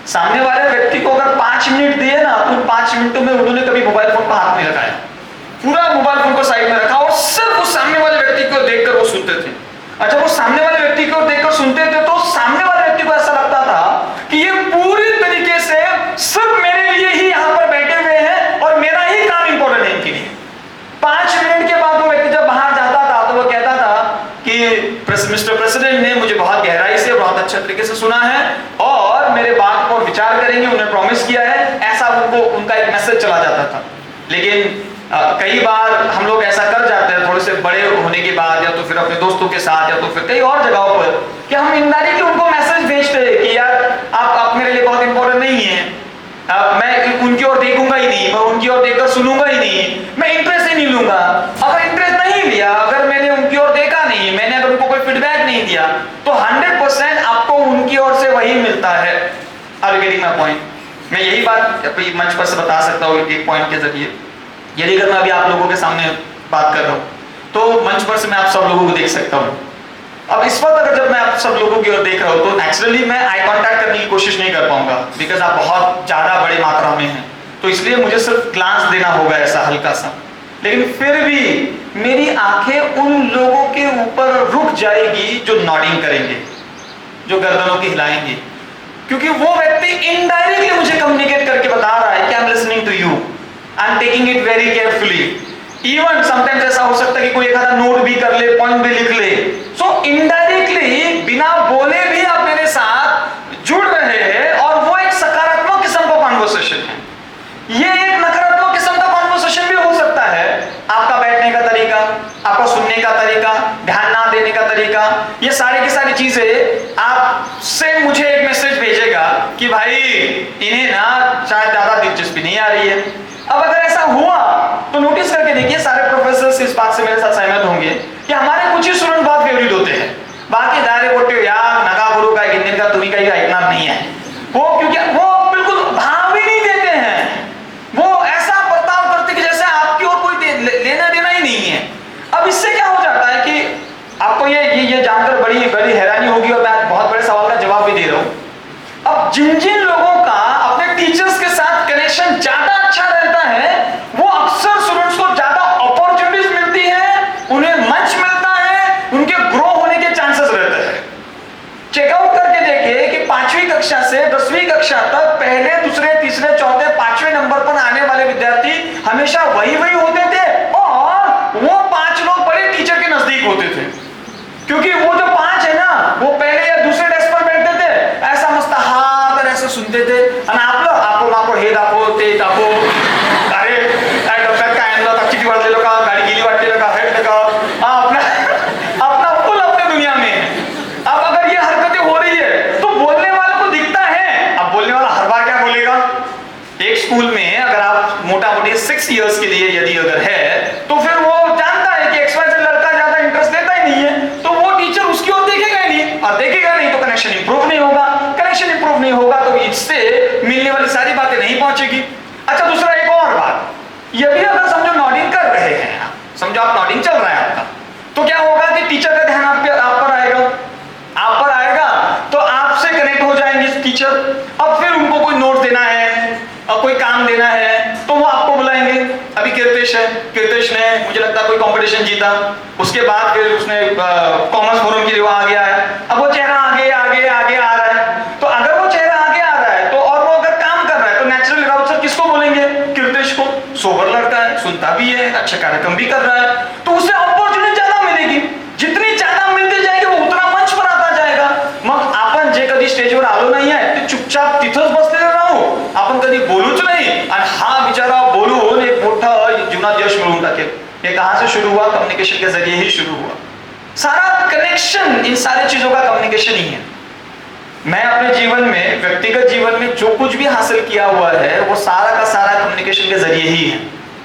सामने वाले व्यक्ति को अगर 5 मिनट दिए ना तो 5 मिनटों में उन्होंने कभी मोबाइल फोन पर हाथ नहीं लगाया, पूरा मोबाइल फोन को साइड में रखा और सिर्फ उस सामने वाले व्यक्ति को देखकर वो सुनते थे। अच्छा, वो सामने वाले व्यक्ति को देखकर सुनते थे तो सामने वाले व्यक्ति को ऐसा लगता विचार करेंगे, उन्हें प्रॉमिस किया है, ऐसा उनको उनका एक मैसेज चला जाता था। लेकिन कई बार हम लोग ऐसा कर जाते हैं थोड़े से बड़े होने के बाद, या तो फिर अपने दोस्तों के साथ, या तो फिर कई और जगहों पर, कि हम इनडायरेक्टली उनको मैसेज भेजते हैं कि यार आप मेरे लिए बहुत इंपॉर्टेंट नहीं है, मैं उनकी ओर देखूंगा ही नहीं, मैं उनकी ओर देखकर सुनूंगा ही नहीं, मैं इंटरेस्ट ही नहीं लूंगा। अगर इंटरेस्ट नहीं लिया, अगर मैंने उनकी ओर देखा नहीं, मैंने अगर उनको कोई फीडबैक नहीं दिया, तो 100% आपको उनकी ओर से वही मिलता है। Are you getting my point? मैं यही बात मंच पर से बता सकता हूँ एक पॉइंट के जरिए। यदि अगर मैं अभी आप लोगों के सामने बात कर रहा हूँ, तो मंच पर से मैं आप सब लोगों को देख सकता हूँ। अब इस वक्त अगर जब मैं आप सब लोगों की ओर देख रहा हूँ, तो नेचुरली मैं आई कांटेक्ट करने की कोशिश नहीं कर पाऊंगा, बिकॉज आप बहुत ज्यादा बड़ी मात्रा में हैं, तो इसलिए मुझे सिर्फ ग्लांस देना होगा ऐसा हल्का सा। लेकिन फिर भी मेरी आंखें उन लोगों के ऊपर रुक जाएगी जो नॉडिंग करेंगे, जो गर्दनों की हिलाएंगे, क्योंकि वो व्यक्ति इनडायरेक्टली मुझे कम्युनिकेट करके बता रहा है कि I am listening to you, I am taking it very carefully. Even sometimes ऐसा हो सकता है कि कोई एक आधा नोट भी कर ले, पॉइंट भी लिख ले। सो इनडायरेक्टली बिना बोले भी आप मेरे साथ जुड़ रहे हैं, और वो एक सकारात्मक किस्म का कॉन्वर्सेशन है। ये एक नकारात्मक किस्म का कॉन्वर्सेशन भी हो सकता है। आपका बैठने का तरीका, आपका सुनने का तरीका, ध्यान ना देने का तरीका, ये सारी की सारी चीजें आपसे मुझे एक मैसेज भेजेगा कि भाई इन्हें ना शायद ज्यादा दिलचस्पी नहीं आ रही है। अब अगर ऐसा हुआ तो नोटिस करके देखिए, सारे प्रोफेसर इस बात से मेरे साथ सहमत होंगे कि हमारे कुछ ही स्टूडेंट बहुत फेवरेट होते हैं, बाकी दायरे बोटे यार नगा गुरु का गिनने का तुम्हें का ऐकना नहीं है वो, क्योंकि वो बिल्कुल भाव ही नहीं देते हैं, वो ऐसा बर्ताव करते कि जैसे आपकी और कोई लेना देना ही नहीं है। अब इससे क्या हो जाता है कि आपको ये जानकर बड़ी बड़ी हैरानी होगी, और मैं बहुत बड़े सवाल का जवाब भी दे रहा हूं। अब जिन जिन लोगों का अपने टीचर्स के साथ कनेक्शन ज्यादा अच्छा रहता है, वो अक्सर स्टूडेंट्स को ज्यादा अपॉर्चुनिटीज मिलती है, उन्हें मंच मिलता है, उनके ग्रो होने के चांसेस रहते हैं। चेकआउट करके देखिए कि 5वीं कक्षा से 10वीं कक्षा तक पहले, दूसरे, तीसरे, चौथे, 5वें नंबर पर आने वाले विद्यार्थी हमेशा वही होते थे, और वो 5 लोग बड़े टीचर के नजदीक होते थे, क्योंकि वो जो 5 है ना, वो पहले या दूसरे डेस्क पर बैठते थे, ऐसा मस्त हाथ ऐसे सुनते थे, आणि आपको हे दाखव ते दाखव, अरे काय डोक्यात काय आणलं, आता किती वाजलेलं का, गाडी गेली वाटलेलं का, हेड का, अपना फुल अपने दुनिया में। अब अगर ये हरकतें हो रही है तो बोलने वाले को दिखता है, अब बोलने वाला हर बार क्या बोलेगा। एक स्कूल में अगर आप मोटा मोटी 6 इयर्स के लिए यदि अगर है, तो फिर वो जानता है कि XYZ लड़का ज्यादा इंटरेस्ट लेता ही नहीं है, तो वो टीचर उसकी ओर देखेगा ही नहीं, और देखेगा नहीं तो कनेक्शन इंप्रूव नहीं होगा, कनेक्शन इंप्रूव नहीं होगा तो इससे मिलने वाली सारी बातें नहीं पहुंचेगी। अच्छा, दूसरा एक और बात, यदि अगर समझो नॉडिंग कर रहे हैं, समझो आप नॉडिंग चल रहा है आपका, तो क्या होगा कि टीचर का ध्यान आप पर आएगा, तो आपसे कनेक्ट हो जाएंगे टीचर। अब फिर उनको कोई नोट देना है और कोई काम देना है, तो वो आपको बुलाएंगे। अभी कीर्तेश ने मुझे लगता है कोई कंपटीशन जीता, उसके बाद फिर उसने कॉमर्स फोरम के लिए वो आगे आया। अब वो चेहरा आगे आ रहा है, तो अगर वो चेहरा आगे आ रहा है तो, और वो अगर काम कर रहा है, तो नेचुरली राउत सर किसको बोलेंगे? कीर्तेश को। सोबर लड़का है, सुनता भी है, अच्छे कार्यक्रम भी कर रहा है, तो उसे अपॉर्च्युनिटी ज्यादा मिलेगी। जितनी ज्यादा मिलते जाएगी वो उतना मंच पर आता जाएगा। मग आपण जे कधी स्टेजवर आलो नाही आहे ते चुपचाप तिथंच बसलेले राहू, आपण कधी बोलूच नाही, आणि हा बिचारा बोलून एक मोठा जीवनात यश मिळवून टाकेल। ये कहां से शुरू हुआ? कम्युनिकेशन के जरिए ही शुरू हुआ। सारा कनेक्शन इन सारी चीजों का कम्युनिकेशन ही है। मैं अपने जीवन में, व्यक्तिगत जीवन में जो कुछ भी हासिल किया हुआ है, वो सारा का सारा कम्युनिकेशन के जरिए ही है।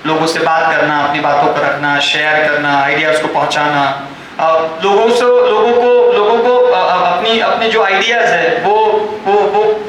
लोगों से बात करना, अपनी बातों को रखना, शेयर करना, आइडियाज को पहुंचाना, लोगों को अपनी जो आइडियाज है वो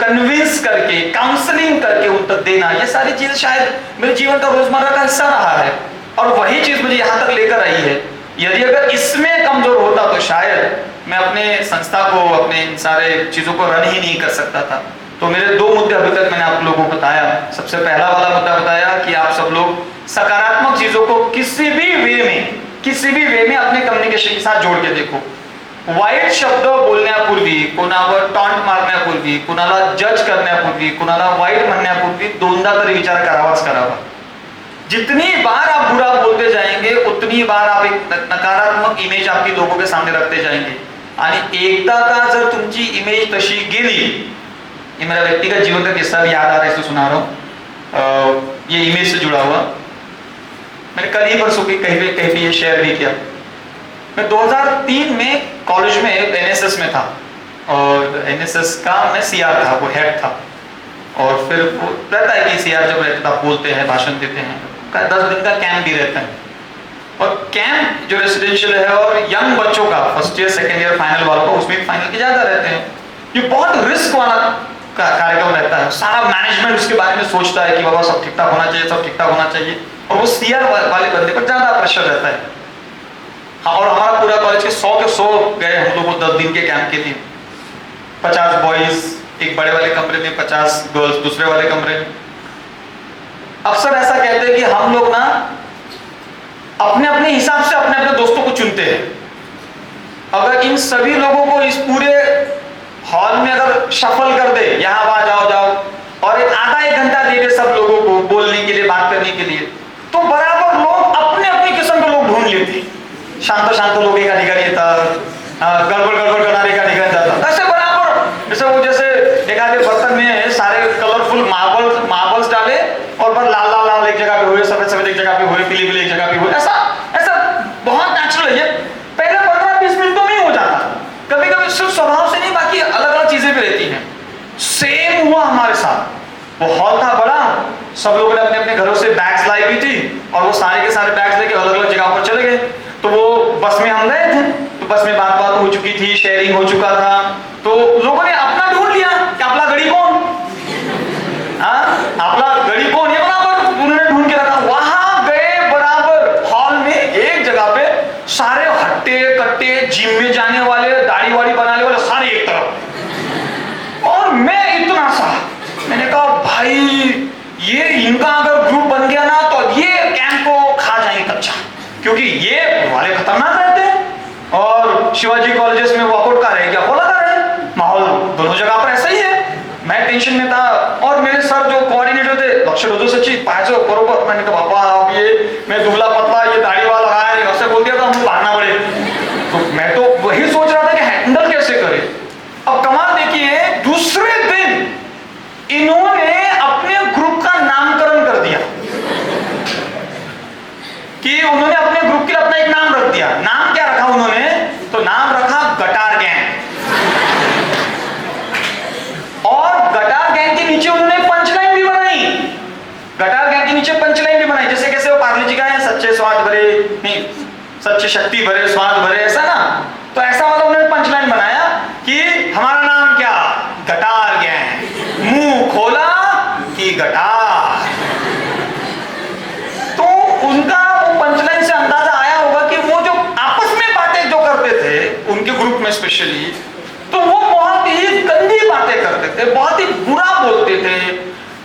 कन्विंस करके, काउंसलिंग करके उन तक देना, ये सारी चीजें शायद मेरे जीवन का रोजमर्रा का हिस्सा रहा है, और वही चीज मुझे यहाँ तक लेकर आई है। यदि अगर इसमें कमजोर होता तो शायद मैं अपने संस्था को, अपने इन सारे चीजों को रन ही नहीं कर सकता था। तो मेरे 2 मुद्दे अभी तक मैंने आप लोगों को बताया। सबसे पहला वाला मुद्दा बताया कि आप सब लोग सकारात्मक चीजों को किसी भी वे में अपने कम्युनिकेशन के साथ जोड़ के देखो। वाईट शब्द बोलण्यापूर्वी, कोणावर टॉन्ट मारण्यापूर्वी, कुणाला जज करण्यापूर्वी, कुणाला वाईट म्हणण्यापूर्वी 2दा तरी विचार करावा। जितनी बार आप बुरा बोलते जाएंगे, उतनी बार आप एक नकारात्मक इमेज आपकी लोगों के सामने रखते जाएंगे, आणि एकदा का जर तुमची इमेज तशी गेली ये मेरा व्यक्तिगत जीवन का किस्सा भी याद आ रहा है, इसलिए सुना रहा हूँ। ये इमेज से जुड़ा हुआ, मैंने कल ही परसों कहीं पे ये शेयर भी किया। मैं 2003 में कॉलेज में एनएसएस में था, और एनएसएस का मैं सीआर था, वो हेड था। और फिर वो रहता है कि सीआर जब रहता है बोलते हैं, भाषण देते हैं, 10 दिन का कैंप भी रहता है। और कैंप जो रेसिडेंशियल है और यंग बच्चों का, first year second year final वालों का, उसमें फाइनल के ज्यादा रहते हैं। ये बहुत रिस्क वाला कार्यक्रम रहता है। सारा मैनेजमेंट उसके बारे में सोचता है कि बाबा सब ठीक ठाक होना चाहिए, सब ठीक ठाक होना चाहिए, और वो सीआर वाले बंदे पर ज्यादा प्रेशर रहता है। हाँ, और हमारा पूरा कॉलेज के 100 के 100 गए हम लोग 10 दिन के कैंप के लिए। 50 बॉयज एक बड़े वाले कमरे में, 50 गर्ल्स दूसरे वाले कमरे में। अक्सर ऐसा कहते हैं कि हम लोग ना अपने अपने हिसाब से अपने अपने दोस्तों को चुनते हैं। अगर इन सभी लोगों को इस पूरे हॉल में अगर शफल कर दे, यहाँ वहां जाओ जाओ, और आधा एक घंटा दे दे सब लोगों को बोलने के लिए, बात करने के लिए, तो बराबर लोग अपने अपने किस्म के लोग ढूंढ लेते। शांत शांत लोग एक अधिकारी था, गड़बड़ गड़बड़ कराने का अधिकारी था। ऐसे बराबर जैसे वो जैसे एक आधे बर्तन में सारे कलरफुल मार्बल्स डाले, और बस लाल लाल लाल एक जगह पे हुए, सफेद सफेद एक जगह पे हुए, पीली पीली एक जगह पे हुए। ऐसा ऐसा बहुत नेचुरल है। ये पहले 15-20 मिनटों में ही हो जाता। कभी कभी सिर्फ स्वभाव से नहीं, बाकी अलग अलग चीजें भी रहती हैं। सेम हुआ हमारे साथ। वो हॉल था बड़ा, सब लोगों ने अपने अपने घरों से बैग्स लाई हुई थी, और वो सारे के सारे बैग्स लेके अलग अलग जगहों पर चले गए। तो वो बस में हम गए थे, तो बस में बात हो चुकी थी, शेयरिंग हो चुका था, तो लोगों ने अपना ढूंढ लिया कि आपला गड़ी कौन, आपला गड़ी कौन, ये बराबर उन्होंने ढूंढ के रखा। वहां गए बराबर हॉल में एक जगह पे सारे हट्टे कट्टे, जिम में जाने वाले, दाढ़ी वाड़ी बनाने वाले, सारे एक तरफ, और मैं इतना सा। मैंने कहा भाई ये इनका अगर ग्रुप बन गया ना, तो ये कैंप को खा जाएंगे कच्चा, क्योंकि ये वाले खतरनाक रहते हैं। और शिवाजी कॉलेजेस में वॉकआउट कर रहे हैं, क्या बोला कर रहे हैं, माहौल दोनों जगह पर ऐसा ही है। मैं टेंशन में था, और मेरे सर जो कोऑर्डिनेटर थे, लक्ष्य रोजो सचिव पायचो बरोबर। मैंने कहा बाबा अब ये मैं दुबला पतला, ये दाढ़ी वाला है, ऐसे बोल दिया तो हम भागना पड़े। तो मैं तो वही सोच रहा था कि हैंडल कैसे करें। अब कमाल देखिए, दूसरे दिन इन्होंने अपने ग्रुप का नामकरण कर दिया, कि उन्होंने अपने ग्रुप के लिए अपना एक नाम रख दिया। नाम क्या रखा उन्होंने, तो नाम रखा गटार गैंग। और गटार गैंग के नीचे उन्होंने पंचलाइन भी बनाई। गटार गैंग के नीचे पंचलाइन भी बनाई, जैसे कैसे वो पार्ले जी का है, सच्चे स्वाद भरे, नहीं सच्चे शक्ति भरे स्वाद भरे, ऐसा ना। तो ऐसा वाला उन्होंने पंचलाइन बनाया कि हमारा नाम क्या, गटार गैंग, मुंह खोला कि गटार। तो उनका वो पंचलाइन से अंदाजा आया होगा कि वो जो आपस में बातें जो करते थे उनके ग्रुप में स्पेशली, तो वो बहुत ही गंदी बातें करते थे, बहुत ही बुरा बोलते थे,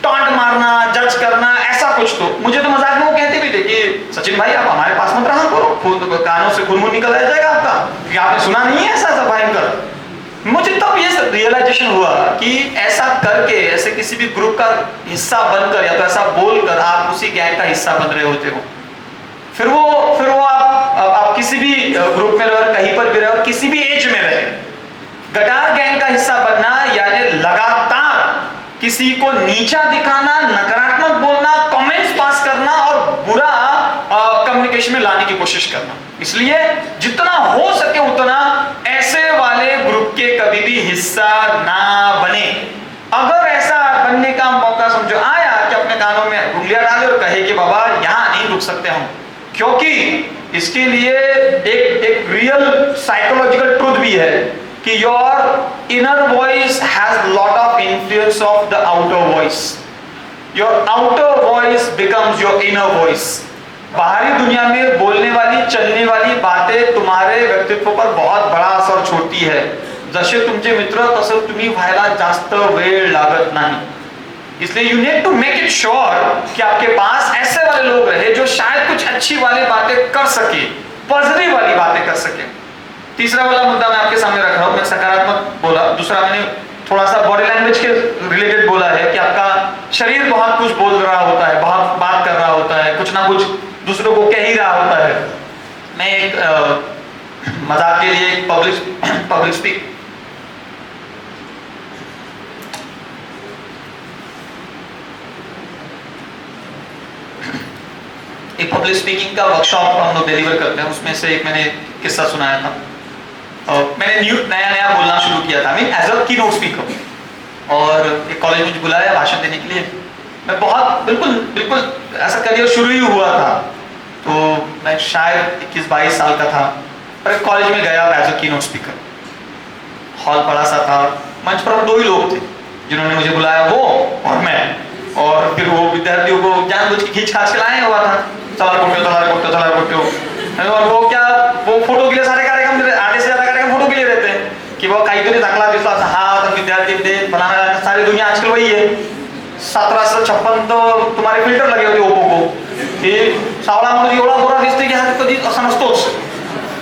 टॉन्ट मारना, जज करना, ऐसा कुछ। तो मुझे तो मजाक में वो कहते भी थे कि सचिन भाई आप हमारे पास मत रहा करो, कानों से खून निकल आ जाएगा आपका, कि आपने सुना नहीं है ऐसा भयंकर। मुझे तब ये रियलाइजेशन हुआ कि ऐसा करके, ऐसे किसी भी ग्रुप का हिस्सा बनकर, या तो ऐसा बोलकर आप उसी गैंग का हिस्सा बन रहे होते हो। फिर वो आप किसी भी ग्रुप में रहे, कहीं पर भी रहे, और किसी भी एज में रहे, गटार गैंग का हिस्सा बनना यानी लगातार किसी को नीचा दिखाना, नकारात्मक बोलना, कमेंट्स पास करना, और बुरा कम्युनिकेशन में लाने की कोशिश करना। इसलिए जितना हो सके उतना ऐसे वाले ग्रुप के कभी भी हिस्सा ना बने। अगर ऐसा बनने का मौका समझो आया कि अपने कानों में उंगलियां डाले और कहे कि बाबा यहाँ नहीं रुक सकते हम, क्योंकि इसके लिए एक रियल साइकोलॉजिकल ट्रूथ भी है कि your inner voice has lot of influence of the outer voice. Your outer voice becomes your inner voice. बाहरी दुनिया में बोलने वाली, चलने वाली बातें तुम्हारे व्यक्तित्व पर बहुत बड़ा असर छोड़ती है। जसे तुमचे मित्र तसं तुम्ही व्हायला जास्त वेळ लागत नाही। इसलिए you need to make it sure कि आपके पास ऐसे वाले लोग रहे जो शायद कुछ अच्छी वाली बातें कर सके, पॉजिटिव वाली बातें कर सके। तीसरा वाला मुद्दा मैं आपके सामने रख रहा हूं, मैं सकारात्मक बोला। दूसरा मैंने थोड़ा सा बॉडी लैंग्वेज के रिलेटेड बोला है कि आपका शरीर बहुत कुछ बोल रहा होता है, बहुत बात कर रहा होता है, कुछ ना कुछ दूसरों को कह ही रहा होता है। मैं एक मजाक के लिए एक पब्लिक स्पीक एक पब्लिक स्पीकिंग का वर्कशॉप हम लोग डिलीवर करते हैं, उसमें से एक मैंने किस्सा सुनाया था। मैंने नया नया बोलना शुरू किया था, एज अ की नोट स्पीकर, और एक कॉलेज में मुझे बुलाया भाषण देने के लिए। मैं बहुत बिल्कुल ऐसा करियर शुरू ही हुआ था, तो मैं शायद 21-22 साल का था, और एक कॉलेज में गया एज अ की नोट स्पीकर। हॉल बड़ा सा था, मंच पर हम 2 ही लोग थे जिन्होंने मुझे बुलाया, वो और मैं, और फिर वो विद्यार्थियों को जानबूझ के खींच खाच के लाया हुआ था, चला कोट्यो। और वो क्या, वो फोटो के लिए सारे कार्यक्रम, आधे से ज्यादा कार्यक्रम फोटो के लिए रहते हैं कि वो काहीतरी चांगला दिसला असा, हा तर विद्यार्थी ते बनाना, सारी दुनिया आजकल वही है। 1756 तो तुम्हारे फिल्टर लगे होते ओप्पो को, कि सावळा म्हणून एवढा गोरा दिसते की हा कधी असा नसतोच।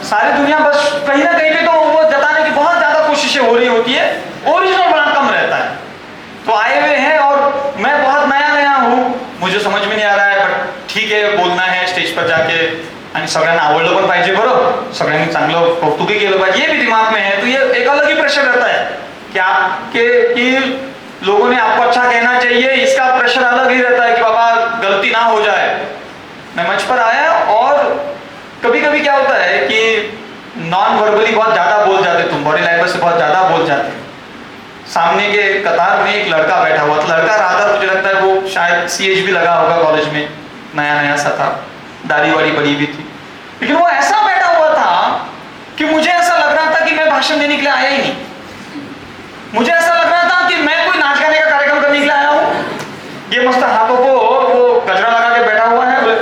सारी दुनिया बस कहीं ना कहीं पे तो वो जताने की बहुत ज्यादा कोशिशें हो रही होती है, ओरिजिनल बड़ा कम रहता है। तो आए हुए हैं और मैं बहुत नया हूँ, मुझे समझ में नहीं आ रहा है, बट ठीक है, बोलना है स्टेज पर जाके, आणि सगळ्यांना आवडलं पण पाहिजे, बरोबर, सगळ्यांनी चांगलं कौतुकही केलं पाहिजे, ये भी दिमाग में है। तो ये एक अलग ही प्रेशर रहता है कि लोगों ने आपको अच्छा कहना चाहिए, इसका प्रेशर अलग ही रहता है कि बाबा गलती ना हो जाए। मैं मंच पर आया और कभी कभी क्या होता है कि नॉन वर्बली बहुत ज्यादा बोल जाते, तुम बॉडी लैंग्वेज से बहुत ज्यादा बोल जाते। सामने के कतार में एक लड़का बैठा हुआ था, लड़का राधा, मुझे लगता है वो शायद CH भी लगा होगा कॉलेज में, नया सा था, दाढ़ी वाड़ी बड़ी भी थी, लेकिन वो ऐसा बैठा हुआ था कि मुझे ऐसा लग रहा था कि मैं भाषण देने के लिए आया ही नहीं। मुझे ऐसा लग रहा था कि मैं कोई नाच गाने का कार्यक्रम करने के लिए आया हूँ। ये मस्त हाथों को वो गजरा लगा के बैठा हुआ है,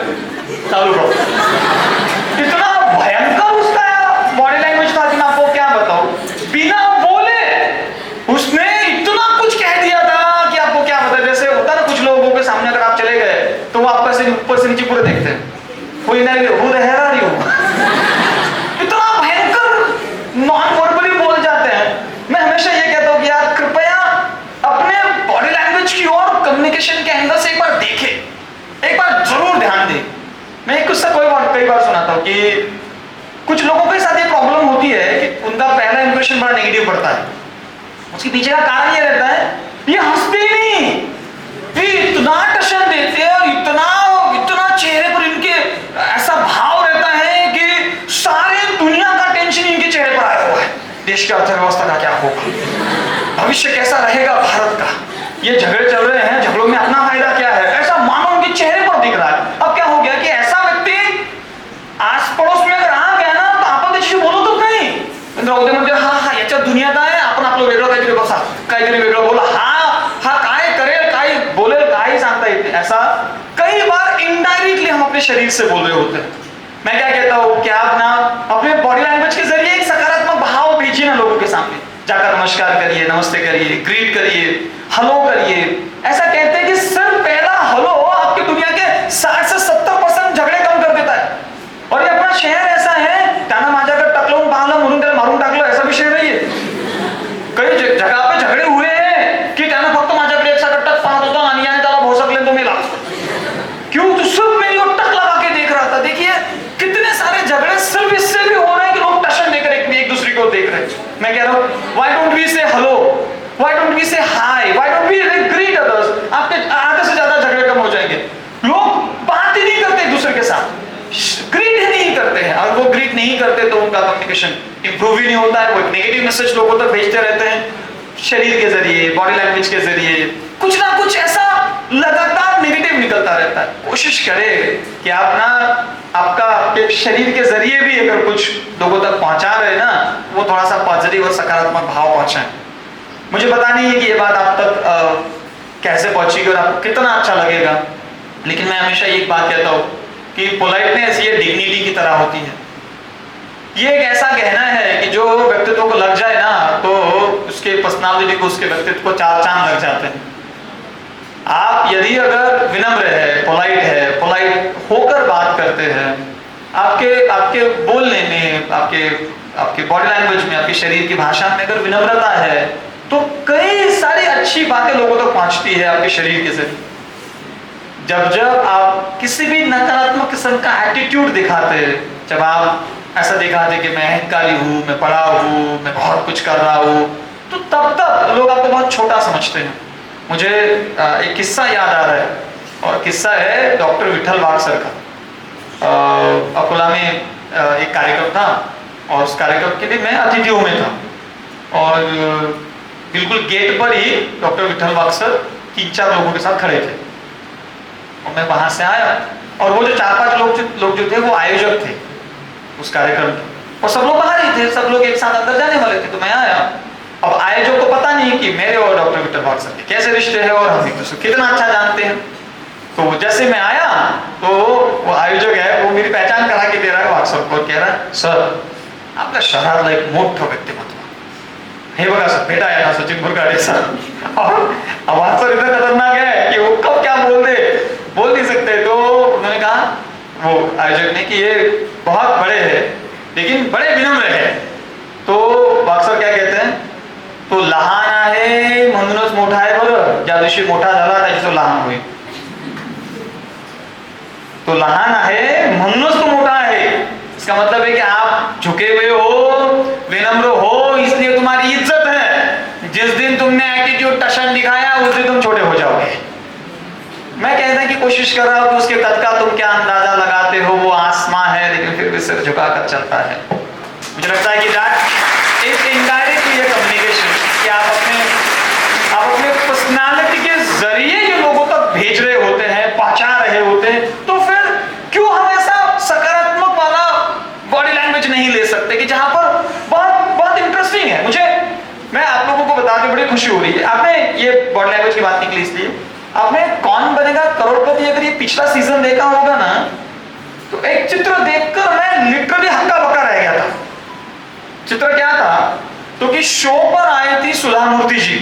चालू करो। इतना भयंकर उसका बॉडी लैंग्वेज था कि मैं आपको क्या बताऊं, बिना बोले उसने इतना कुछ कह दिया था कि आपको क्या बताएं। जैसे होता है ना, कुछ लोगों के सामने अगर आप चले गए तो वो आपका सिर्फ ऊपर से नीचे पूरे देखते हैं, कोई नहीं हो रहा रही हो। इतना भयंकर नॉन वर्बली बोल जाते हैं। मैं हमेशा ये कहता हूँ कि यार कृपया अपने बॉडी लैंग्वेज की और कम्युनिकेशन के एंगल से एक बार देखें, एक बार जरूर ध्यान दें। मैं एक किस्सा कई बार सुनाता हूँ कि कुछ लोगों के साथ ये प्रॉब्लम होती है कि उनका पहला इंप्रेशन बड़ा नेगेटिव पड़ता है। उसके पीछे का कारण ये रहता है, ये हंसते ही नहीं, ये इतना टशन देते हैं और इतना चेहरे पर इनके ऐसा भाव रहता है कि सारे दुनिया का टेंशन इनके चेहरे पर आया हुआ है। देश की अर्थव्यवस्था का क्या होगा, भविष्य कैसा रहेगा भारत का, ये झगड़े चल रहे हैं, झगड़ों में अपना फायदा क्या है, ऐसा मानो उनके चेहरे पर दिख रहा है। अब क्या हो गया कि ऐसा व्यक्ति आस पड़ोस में अगर आ गया ना, तो आपण त्याच्याशी बोलतच नाही, राहू दे म्हणजे हा याच्या दुनियात आहे, आपण आपलं वेगळं काहीतरी बसा, काहीतरी वेगळं बोला, हा काय करेल, काय बोलेल, काय सांगता येते। ऐसा कई बार इनडायरेक्टली हम अपने शरीर से बोल रहे होते हैं। मैं क्या कहता हूँ कि आप ना अपने बॉडी लैंग्वेज के जरिए एक सकारात्मक भाव भेजिए ना लोगों के सामने, जाकर नमस्कार करिए, नमस्ते करिए, ग्रीट करिए, हेलो करिए। ऐसा कहते हैं कि सिर्फ पहला हेलो आपकी दुनिया के 60 से 70% झगड़े कम कर देता है। और ये अपना शहर ऐसा है, त्यानं माझ्याकडे टकलवून पाहिलं म्हणून त्याला मारून टाकलं, ऐसा भी शहर नहीं है। कई जगह पे झगड़े हुए हैं कि त्यानं फक्त माझ्याकडे एक टक पाहत होता आणि याने त्याला भोसकले तो मेला। क्यों? तो सिर्फ मेरी ओर टक लगा के देख रहा था। देखिए कितने सारे झगड़े सिर्फ इससे भी हो रहे हैं कि लोग टशन देकर एक दूसरे को देख रहे हैं। मैं कह रहा हूँ, why don't we say hello, why don't we say hi, why don't we greet others. आपके आधे से ज्यादा झगड़े कम हो जाएंगे। लोग बात ही नहीं करते एक दूसरे के साथ, ग्रीट ही नहीं करते हैं, और वो ग्रीट नहीं करते तो उनका कम्युनिकेशन इंप्रूव ही नहीं होता है। वो एक नेगेटिव मैसेज लोगों तक भेजते रहते हैं, शरीर के जरिए, बॉडी लैंग्वेज के जरिए, कुछ ना कुछ ऐसा लगातार नेगेटिव निकलता रहता है। कोशिश करें कि आप ना आपका शरीर के जरिए भी अगर कुछ लोगों तक पहुंचा रहे ना, वो थोड़ा सा पॉजिटिव और सकारात्मक भाव पहुंचाएं। मुझे पता नहीं है कि ये बात आप तक कैसे पहुंचेगी और आपको कितना अच्छा लगेगा, लेकिन मैं हमेशा एक बात कहता हूँ कि पोलाइटनेस ये डिग्निटी की तरह होती है। ये एक ऐसा गहना है कि जो व्यक्तित्व को लग जाए ना, तो उसके पर्सनालिटी को, उसके व्यक्तित्व को 4 चांद लग जाते हैं। आप यदि अगर विनम्र है, पोलाइट होकर बात करते हैं, आपके बोलने में, आपके बॉडी लैंग्वेज में, आपके शरीर की भाषा में अगर विनम्रता है, तो कई सारी अच्छी बातें लोगों तक पहुंचती है आपके शरीर के जरिए। जब आप किसी भी नकारात्मक किस्म का एटीट्यूड दिखाते हैं, जब आप ऐसा दिखाते कि मैं अहंकारी हूँ, मैं बड़ा हूँ, मैं बहुत कुछ कर रहा हूँ, तो तब लोग आपको बहुत छोटा समझते हैं। मुझे एक किस्सा याद आ रहा है, और किस्सा है डॉक्टर विठल वाघ सर का। अकोला में एक कार्यक्रम था और उस कार्यक्रम के लिए मैं अतिथियों में था और बिल्कुल गेट पर ही डॉक्टर विठल वाक्सर 3-4 लोगों के साथ खड़े थे और मैं वहां से आया और वो जो 4-5 लोग जो थे वो आयोजक थे उस कार्यक्रम के और सब लोग बाहर ही थे, सब लोग एक साथ अंदर जाने वाले थे। तो मैं आया, अब आयोजक को पता नहीं कि मेरे और डॉक्टर विठल वाक्सर के कैसे रिश्ते हैं और हम एक दूसरे कितना अच्छा जानते हैं। तो जैसे मैं आया तो वो आयोजक है वो मेरी पहचान करा के दे रहा है वाक्सर को और कह रहा है सर आपका शहरातला एक मोठं व्यक्तिमत्व हे बघा सर भेटा या ना सचिन बुरगाडे सर। और वाक्सर इतना खतरनाक है कि वो कब क्या बोल नहीं सकते। तो उन्होंने कहा वो आयोजक ने कि ये बहुत बड़े हैं लेकिन बड़े विनम्र है। तो वाक्सर क्या कहते हैं तो लहान आहे म्हणूनच मोठा आहे बरं, ज्या दिवशी मोठा झाला त्या दिवशी लहान होईल। तो लहान आहे म्हणूनच तो मोठा है, इसका मतलब है कि आप झुके हुए हो, विनम्र हो, इसलिए तुम्हारी इज्जत है। जिस दिन तुमने एटीट्यूड टशन दिखाया उस दिन तुम छोटे हो जाओगे। मैं कहने की कोशिश कर रहा हूं कि उसके कद का तुम क्या अंदाजा लगाते हो, वो आसमां है लेकिन फिर भी सिर झुकाकर चलता है। मुझे लगता है कि that is indirectly A communication कि आप अपने पर्सनालिटी के जरिए जो लोगों तक भेज रहे होते हैं, पहुंचा रहे होते हैं, तो फिर क्यों हम ऐसा सकारात्मक वाला बॉडी लैंग्वेज नहीं ले सकते कि जहां पर बहुत इंटरेस्टिंग है। मैं आप लोगों को बता के बड़ी खुशी हो रही है। आपने ये बॉडी लैंग्वेज की बात निकली इसलिए आपने कौन बनेगा करोड़पति अगर ये पिछला सीजन देखा होगा ना तो एक चित्र देखकर मैं लिटरली हक्का बक्का रह गया था। चित्र क्या था तो कि शो पर आई थी सुधा मूर्ति जी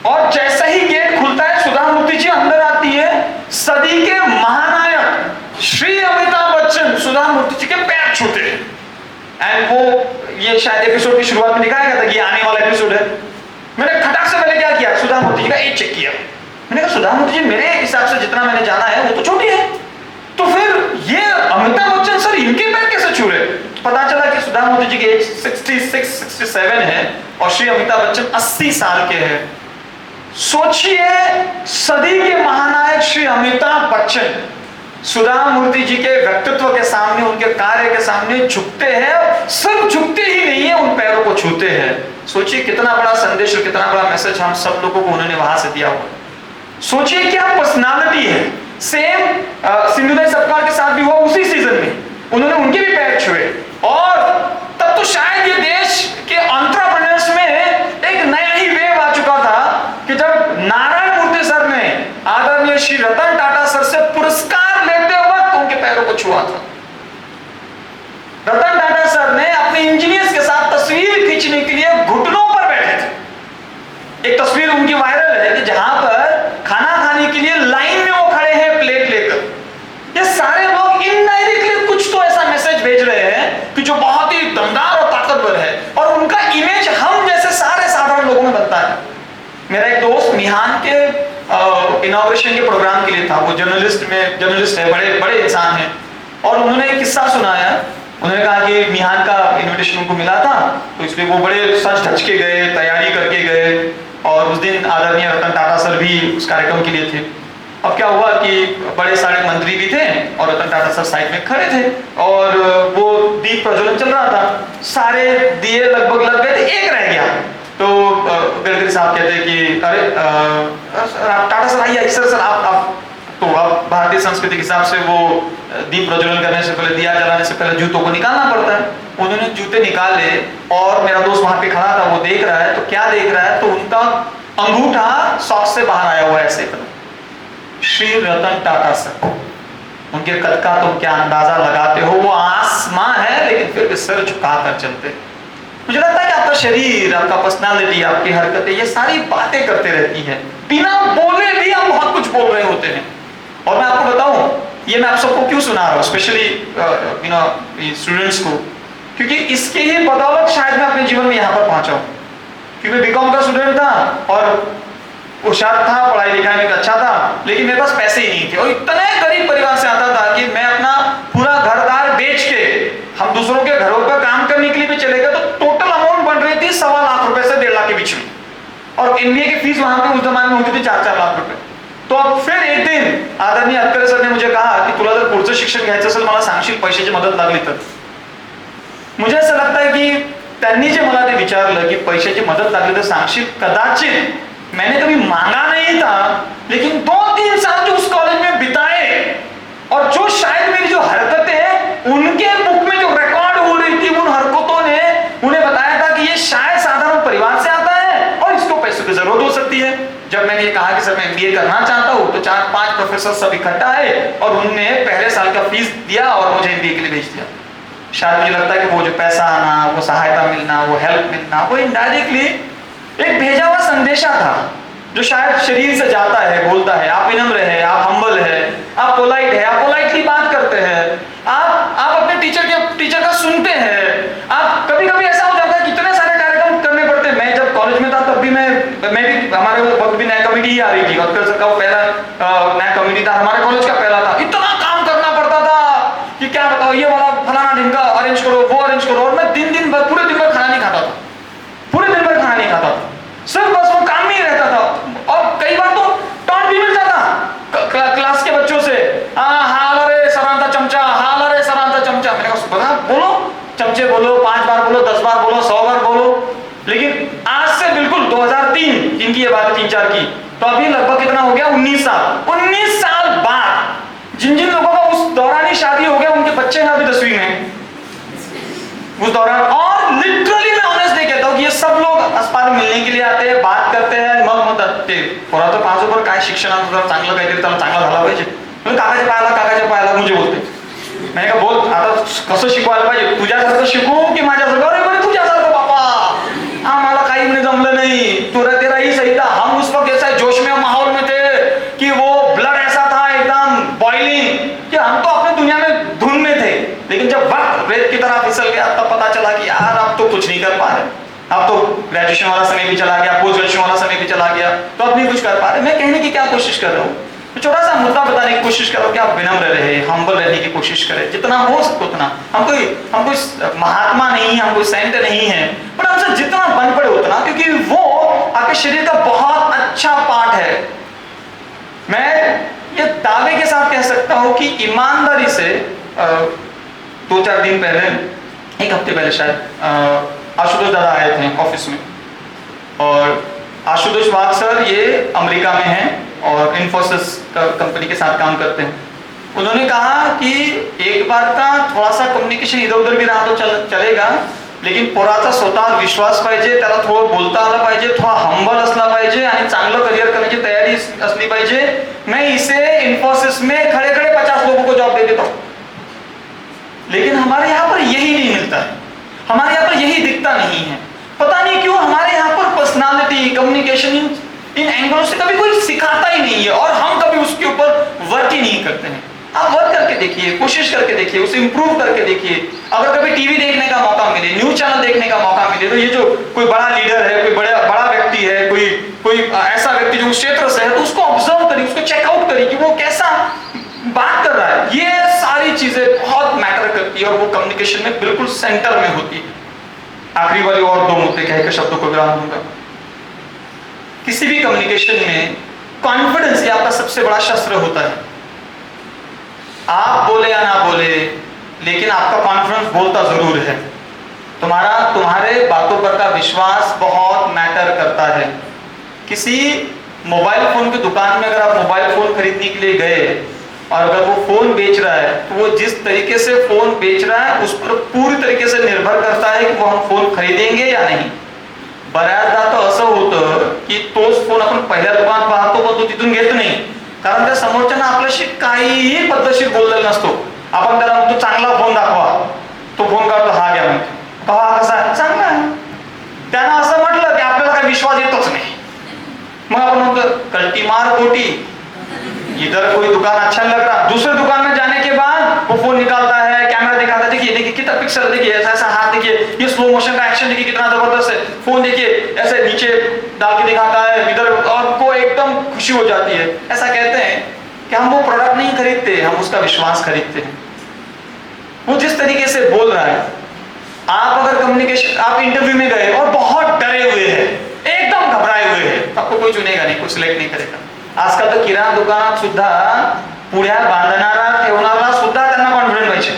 और जैसा ही गेट खुलता है सुधा मूर्ति जी अंदर आती है, सदी के महानायक श्री अमिताभ बच्चन सुधा मूर्ति जी के पैर छूते हैं। एंड वो ये शायद एपिसोड की शुरुआत में दिखाया गया था कि आने वाला एपिसोड है। मैंने खटाक से पहले क्या किया सुधा मूर्ति जी का एज चेक किया। मैंने कहा सुधा मूर्ति जी मेरे हिसाब से जितना मैंने जाना है वो तो छोटी है, तो फिर ये अमिताभ बच्चन सर इनके पैर कैसे छू रहे। पता चला कि सुधा मूर्ति जी की एज 66-67 है और श्री अमिताभ बच्चन 80 साल के हैं। सोचिए सदी के महानायक श्री अमिताभ बच्चन सुधा मूर्ति जी के व्यक्तित्व के सामने, उनके कार्य के सामने झुकते हैं। सिर्फ झुकते ही नहीं है, उन पैरों को छूते हैं। सोचिए कितना बड़ा संदेश और कितना बड़ा मैसेज हम सब लोगों को उन्होंने वहां से दिया हुआ। सोचिए क्या पर्सनालिटी है। सेम सिंधुदय सपकाल के साथ भी हुआ उसी सीजन में, उन्होंने उनके भी पैर छुए और तब तो शायद ये देश के एंटरप्रेन्योर्स में एक नया ही वेव आ चुका था कि जब नारायण मूर्ति सर ने आदरणीय श्री रतन टाटा सर से पुरस्कार लेते वक्त उनके पैरों को छुआ था। रतन टाटा सर ने अपने इंजीनियर्स के साथ तस्वीर खींचने के लिए घुटनों पर बैठे थे। एक तस्वीर उनकी वायरल है कि जहां पर खाना खाने के लिए लाइन में वो खड़े हैं प्लेट लेकर। ये सारे लोग इनडायरेक्टली कुछ तो ऐसा मैसेज भेज रहे हैं कि जो बहुत ही दमदार और ताकतवर है और उनका इमेज हम जैसे सारे साधारण लोगों में बनता है। मेरा एक दोस्त मिहान के इनॉग्रेशन के प्रोग्राम के लिए था, वो जर्नलिस्ट है, बड़े इंसान हैं और उन्होंने एक किस्सा सुनाया। उन्होंने कहा कि मिहान का इनविटेशन उनको मिला था तो इसलिए वो बड़े सच धज के गए, तैयारी करके गए और उस दिन आदरणीय रतन टाटा सर भी उस कार्यक्रम के लिए थे। अब क्या हुआ कि बड़े सारे मंत्री भी थे और रतन टाटा सर साइड में खड़े थे और वो दीप प्रज्वलन चल रहा था। सारे दिए लगभग लग गए थे, एक रह गया। तो गडकरी साहब कहते हैं कि अरे टाटा सर आइए सर आप तो अब भारतीय संस्कृति के हिसाब से वो दीप प्रज्वलन करने से पहले, दिया जलाने से पहले जूतों को निकालना पड़ता है। उन्होंने जूते निकाले और मेरा दोस्त वहां पे खड़ा था, वो देख रहा है। तो क्या देख रहा है तो उनका अंगूठा सॉक्स से बाहर आया हुआ है ऐसे। श्री रतन टाटा सर, उनके कद का तुम क्या अंदाजा लगाते हो। वो आसमां है लेकिन फिर भी सिर झुकाकर चलते। मुझे लगता है कि आपका शरीर, आपका पर्सनालिटी, आपकी हरकतें ये सारी बातें करते रहती है। बिना बोले भी हम बहुत कुछ बोल रहे होते हैं। और मैं आपको बताऊं ये मैं आप सबको क्यों सुना रहा हूं, स्पेशली स्टूडेंट्स को, क्योंकि इसके ही बदौलत शायद मैं अपने जीवन में यहाँ पर पहुंचा हूं। क्योंकि बीकॉम का स्टूडेंट था और होशियार था, पढ़ाई लिखाई में अच्छा था, लेकिन मेरे पास पैसे ही नहीं थे और इतने गरीब परिवार से आता था कि मैं अपना पूरा घर-दार बेच के हम दूसरों के घरों पर काम करने के लिए भी चले गए। तो टोटल अमाउंट बन रही थी 1.25 लाख रुपए से 1.5 लाख के बीच में। और एमबीए की फीस वहां पे उस जमाने में होती थी 4-4 लाख रुपए। तो अब फिर एक दिन आदरणीय अतकरे सर ने मुझे कहा की तुला जर पुढचं शिक्षण घ्यायचं असेल मला सांगशील पैशाची मदत लागली तर. मुझे असं लगता है की त्यांनी जे मला ते विचारलं की पैशाची मदत लागली तर सांगशील, कदाचित मैंने कभी मांगा नहीं था, लेकिन 2-3 साल जो उस कॉलेज में बिताए और जो शायद मेरी जो हरकतें उनके बुक में जो रिकॉर्ड हो रही थी उन हरकतों ने उन्हें बताया था कि ये शायद साधारण परिवार से आता है और इसको पैसों की जरूरत हो सकती है. जब मैंने ये कहा कि सर मैं MBA करना चाहता हूँ तो 4-5 प्रोफेसर सब इकट्ठा आए और उनने पहले साल का फीस दिया और मुझे MBA के लिए भेज दिया. शायद मुझे लगता है कि वो जो पैसा आना, वो सहायता मिलना, वो हेल्प मिलना, वो इनडायरेक्टली एक भेजा हुआ संदेशा था जो शायद शरीर से जाता है, बोलता है आप विनम्र है, आप हम्बल है, आप पोलाइट है, आप पोलाइटली बात करते हैं, आप अपने टीचर का सुनते हैं. आप कभी-कभी ऐसा हो जाता है कितने सारे कार्यक्रम करने पड़ते हैं. मैं जब कॉलेज में था तब भी मैं भी हमारे वक्त भी नया कमेटी ही आ रही थी. अतकर सर का वो पहला नया कमेटी था, हमारे कॉलेज का पहला था. इतना काम करना पड़ता था कि क्या बताओ, ये वाला फलाना ढिमका अरेंज करो, वो अरेंज करो. और मैं पूरे दिन भर खाना नहीं खाता था, पूरे दिन भर खाना नहीं खाता था, सिर्फ बस वो काम में ही रहता था. और कई बार तो टॉन्ट भी मिलता था क्लास के बच्चों से. हाल अरे सरांता चमचा, हाल अरे सरांता चमचा. मैंने कहा बता बोलो, चमचे बोलो, 5 बार बोलो, 10 बार बोलो, 100 बार बोलो. लेकिन आज से बिल्कुल 2003 जिनकी ये बात है 3-4 की, तो अभी लगभग कितना हो गया 19 साल. 19 साल बाद जिन लोगों का उस दौरान ही शादी हो गया उनके बच्चे हैं अभी 10वीं में उस दौरान. और लिटरली मैं ऑनेस्टली कहता हूं कि ये सब लोग अस्पताल मिलने के लिए आते हैं, बात करते हैं, मग म्हणतात ते पोरा तर पाचोबर काय शिक्षणाचं जर चांगलं काहीतरी त्याला चांगलं झाला पाहिजे. काकाच्या पायाला मुझे बोलते. मैंने कहा बोल आता कसं शिकवायला पाहिजे, तुझ्यासारखं शिकू की माझ्यासारखं. अरे बरे तुझ्यासारखं बापा, आम्हाला काही नहीं जमलं नहीं, तेरा ही सही था. हम उस वक्त ऐसा जोश में माहौल में थे कि वो ब्लड ऐसा था एकदम बॉइलिंग कि हम तो अपनी दुनिया में धुन में थे. लेकिन जब वक्त रेत की तरह फिसल गया तब पता चला कि यार अब तो कुछ नहीं कर पा रहे, अब तो ग्रेजुएशन वाला समय भी चला गया, पोस्ट ग्रेजुएशन वाला समय भी चला गया, तो अब नहीं कुछ कर पा रहे. मैं कहने की क्या कोशिश कर रहा हूँ, छोटा सा मुद्दा बताने की कोशिश करो कि आप विनम्र रहे, हम्बल रहने की कोशिश करें जितना हो सके उतना. हम कोई महात्मा नहीं है, हम कोई सेंट नहीं है, पर हमसे जितना बन पड़े उतना, क्योंकि वो आपके शरीर का बहुत अच्छा पार्ट है. मैं ये दावे के साथ कह सकता हूं कि ईमानदारी से 2-4 दिन पहले, 1 हफ्ते पहले शायद, आशुतोष दादा आए थे ऑफिस में. और आशुतोष वाघ सर ये अमेरिका में हैं और इन्फोसिस कंपनी के साथ काम करते हैं. उन्होंने कहा कि एक बार का थोड़ा सा कम्युनिकेशन इधर उधर भी रहा तो चलेगा, लेकिन पोराचा स्वतः विश्वास पाहिजे, त्याला थोडं बोलता आलं पाहिजे, थोडा हंबल असला पाहिजे आणि चांगलं करियर करण्याची तयारी असली पाहिजे. मैं इसे इन्फोसिस में खड़े 50 लोगों को जॉब दे देता हूँ. लेकिन हमारे यहाँ पर यही नहीं मिलता है, हमारे यहाँ पर यही दिखता नहीं है. पता नहीं क्यों हमारे यहाँ पर पर्सनालिटी, कम्युनिकेशन इन एंगलों से कभी कोई सिखाता ही नहीं है और हम कभी उसके ऊपर वर्क ही नहीं करते हैं. आप वर्क करके देखिए, कोशिश करके देखिए, उसे इंप्रूव करके देखिए. अगर कभी टीवी देखने का मौका मिले, न्यूज चैनल देखने का मौका मिले, तो ये जो कोई बड़ा लीडर है, कोई बड़ा व्यक्ति है, कोई ऐसा व्यक्ति जो उस क्षेत्र से है, तो उसको ऑब्जर्व करिए, उसको चेकआउट करिए कि वो कैसा बात कर रहा है. ये सारी चीजें बहुत मैटर करती है और वो कम्युनिकेशन में बिल्कुल सेंटर में होती है. आखिरी वाली और 2 मुद्दे कह के शब्दों को विराम दूंगा. किसी भी कम्युनिकेशन में कॉन्फिडेंस ये आपका सबसे बड़ा शस्त्र होता है. आप बोले या ना बोले, लेकिन आपका कॉन्फिडेंस बोलता जरूर है. तुम्हारे बातों पर का विश्वास बहुत मैटर करता है. किसी मोबाइल फोन की दुकान में अगर आप मोबाइल फोन खरीदने के लिए गए और अगर वो फोन बेच रहा है तो वो जिस तरीके से फोन बेच रहा है उस पर पूरी तरीके से निर्भर करता है कि वो हम फोन खरीदेंगे या नाही. बऱ्याचदा तो असं होतं की तोच फोन आपण पहिल्या दुकानात पाहतो पण तो तिथून घेत नाही, कारण त्या समोरच्यानं आपल्याशी काहीही पद्धतशीर बोललेला नसतो. आपण त्याला म्हणतो चांगला फोन दाखवा, तो फोन काढतो हा घ्या म्हणतो. कहा कसा आहे, चांगला आहे. त्यानं असं म्हटलं की आपल्याला काही विश्वास येतच नाही. मग आपण म्हणतो कल्टी मार कोटी, इधर कोई दुकान अच्छा लग रहा, दूसरे दुकान में जाने के बाद वो फोन निकालता है, कैमरा दिखाता है, देखिए कितना पिक्सल, देखिए ऐसा हाथ, देखिए ये स्लो मोशन का एक्शन, देखिए कितना जबरदस्त है. फोन देखिए ऐसे नीचे डाल के दिखाता है इधर, आपको एकदम खुशी हो जाती है. ऐसा कहते हैं कि हम वो प्रोडक्ट नहीं खरीदते, हम उसका विश्वास खरीदते हैं. वो जिस तरीके से बोल रहा है, आप अगर कम्युनिकेशन, आप इंटरव्यू में गए और बहुत डरे हुए हैं, एकदम घबराए हुए हैं, आपको कोई चुनेगा नहीं, कोई सिलेक्ट नहीं करेगा. आजकाल तर किराणा दुकानात सुद्धा पुढ्या बांधणारा ठेवणारा सुद्धा त्यांना कॉन्फिडेंट पाहिजे.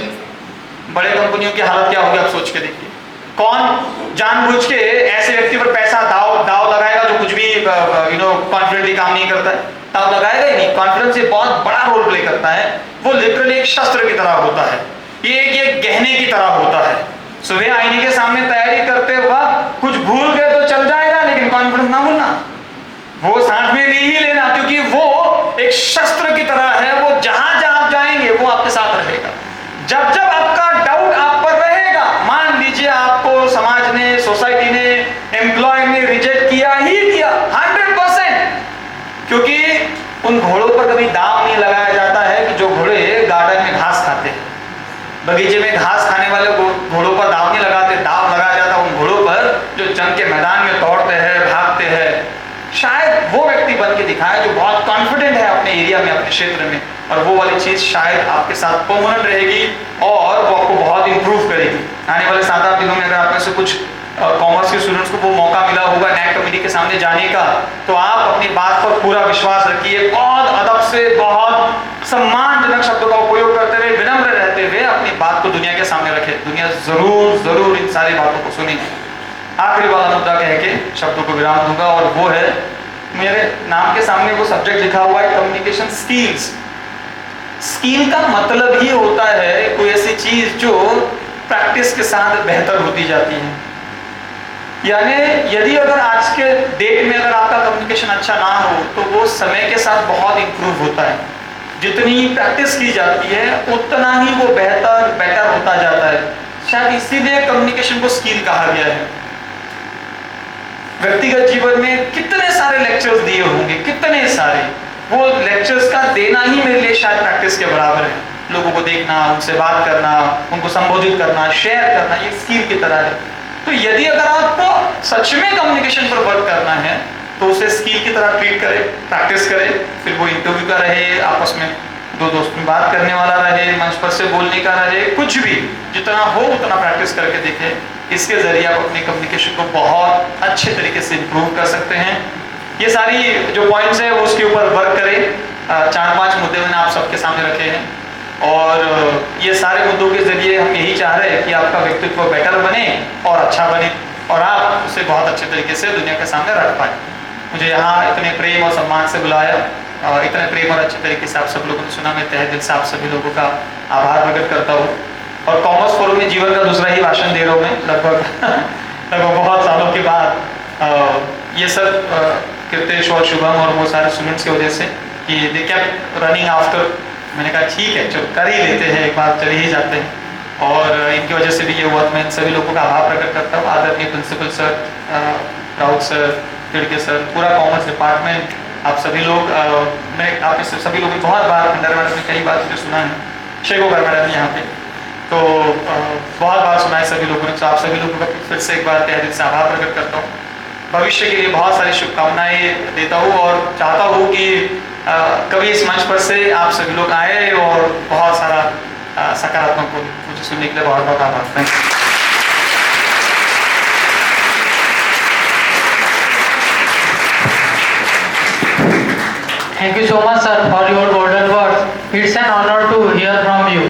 बड़े कंपनियों की हालत क्या होगी आप सोच के देखिए. कौन जानबूझ के ऐसे व्यक्ति पर पैसा दाव लगाएगा जो कुछ भी कॉन्फिडेंटली काम नहीं करता है. दाव लगाएगा ही नहीं. कॉन्फिडेंस ये बहुत बड़ा रोल प्ले करता है. वो लिटरली एक शस्त्र की तरह होता है. ये एक गहने की तरह होता है. सुबह आईने के सामने तैयारी करते वक्त कुछ भूल गए तो चल जाएगा, लेकिन कॉन्फिडेंस ना भूलना, वो साथ में ले ही लेना, क्योंकि वो एक शस्त्र की तरह है. वो जहां जहां जाएंगे वो आपके साथ रहेगा. जब जब आपका डाउट आप पर रहेगा, मान लीजिए आपको समाज ने, सोसाइटी ने, एम्प्लॉय ने रिजेक्ट किया ही किया 100%, क्योंकि उन घोड़ों पर कभी दाव नहीं लगाया जाता है कि जो घोड़े गार्डन में घास खाते हैं. बगीचे में घास खाने वाले घोड़ों पर दाव नहीं लगाते. दाव लगाया जाता उन घोड़ों पर जो जंग के मैदान में दौड़ते हैं, भागते हैं. शायद वो व्यक्ति बन के दिखाए जो बहुत कॉन्फिडेंट है अपने एरिया में, अपने क्षेत्र में, और वो वाली चीज शायद आपके साथ परमानेंट रहेगी और वो आपको बहुत इंप्रूव करेगी. आने वाले 7-8 दिनों में अगर आप में से कुछ कॉमर्स के स्टूडेंट्स को वो मौका मिला होगा नैक कमेटी के सामने जाने का, तो आप अपनी बात पर पूरा विश्वास रखिए. बहुत अदब से, बहुत सम्मानजनक शब्दों का उपयोग करते हुए, विनम्र रहते हुए अपनी बात को दुनिया के सामने रखें. दुनिया जरूर इन सारी बातों को सुनेगी. आखिरी वाला मुद्दा कह के शब्दों को विराम दूंगा, और वो है, मेरे नाम के सामने वो सब्जेक्ट लिखा हुआ है, कम्युनिकेशन स्किल्स. स्किल का मतलब ही होता है कोई ऐसी चीज जो प्रैक्टिस के साथ बेहतर होती जाती है. यानी यदि अगर आज के डेट में अगर आपका कम्युनिकेशन अच्छा ना हो तो वो समय के साथ बहुत इंप्रूव होता है. जितनी प्रैक्टिस की जाती है उतना ही वो बेटर होता जाता है. शायद इसीलिए कम्युनिकेशन को स्किल कहा गया है. व्यक्तिगत जीवन में कितने सारे लेक्चर्स दिए होंगे, कितने सारे. वो लेक्चर्स का देना ही मेरे लिए शायद प्रैक्टिस के बराबर है. लोगों को देखना, उनसे बात करना, उनको संबोधित करना, शेयर करना, ये स्किल की तरह है. तो यदि अगर आपको सच में कम्युनिकेशन पर वर्क करना है तो उसे स्किल की तरह ट्रीट करें, प्रैक्टिस करें. फिर वो इंटरव्यू का रहे, आपस में दो दोस्त में बात करने वाला रहे, मंच पर से बोलने का रहे, कुछ भी जितना हो उतना प्रैक्टिस करके देखें. इसके जरिए आप अपने कम्युनिकेशन को बहुत अच्छे तरीके से इम्प्रूव कर सकते हैं. ये सारी जो पॉइंट्स है वो उसके ऊपर वर्क करें. 4-5 मुद्दे मैंने आप सबके सामने रखे हैं, और ये सारे मुद्दों के जरिए हम यही चाह रहे हैं कि आपका व्यक्तित्व बेटर बने और अच्छा बने, और आप उसे बहुत अच्छे तरीके से दुनिया के सामने रख पाए. मुझे यहाँ इतने प्रेम और सम्मान से बुलाया, और इतने प्रेम और अच्छे तरीके से आप सब लोगों ने सुना. मैं तहे दिल से आप सभी लोगों का आभार प्रकट करता हूँ. और कॉमर्स फोरम में जीवन का दूसरा ही भाषण दे रहा हूँ मैं, लगभग बहुत सालों के बाद. ये सब कृतेश और शुभम और वो सारे स्टूडेंट्स की वजह से कि दे केप्ट रनिंग आफ्टर. मैंने कहा ठीक है, चलो कर ही लेते हैं, एक बार चले ही जाते हैं, और इनकी वजह से भी ये हुआ. मैं सभी लोगों का आभार प्रकट करता हूँ. आदरणीय principal sir, Raut sir, Tidke sir, पूरा कॉमर्स डिपार्टमेंट, आप सभी लोग. मैं आप सभी लोगों ने बहुत बार खंडर मैडम ने कई बार मुझे सुना है, शेखोगर मैडम यहाँ पे, तो बहुत बार सुना है सभी लोगों ने. तो आप सभी लोगों का फिर से एक बार तहे दिल से आभार प्रकट करता हूँ. भविष्य के लिए बहुत सारी शुभकामनाएं देता हूँ, और चाहता हूँ कि कभी इस मंच पर से आप सभी लोग आए और बहुत सारा सकारात्मक मुझे सुनने के लिए बहुत बहुत आभार. Thank you. Thank you so much, sir, for your golden words. It's an honor to hear from you.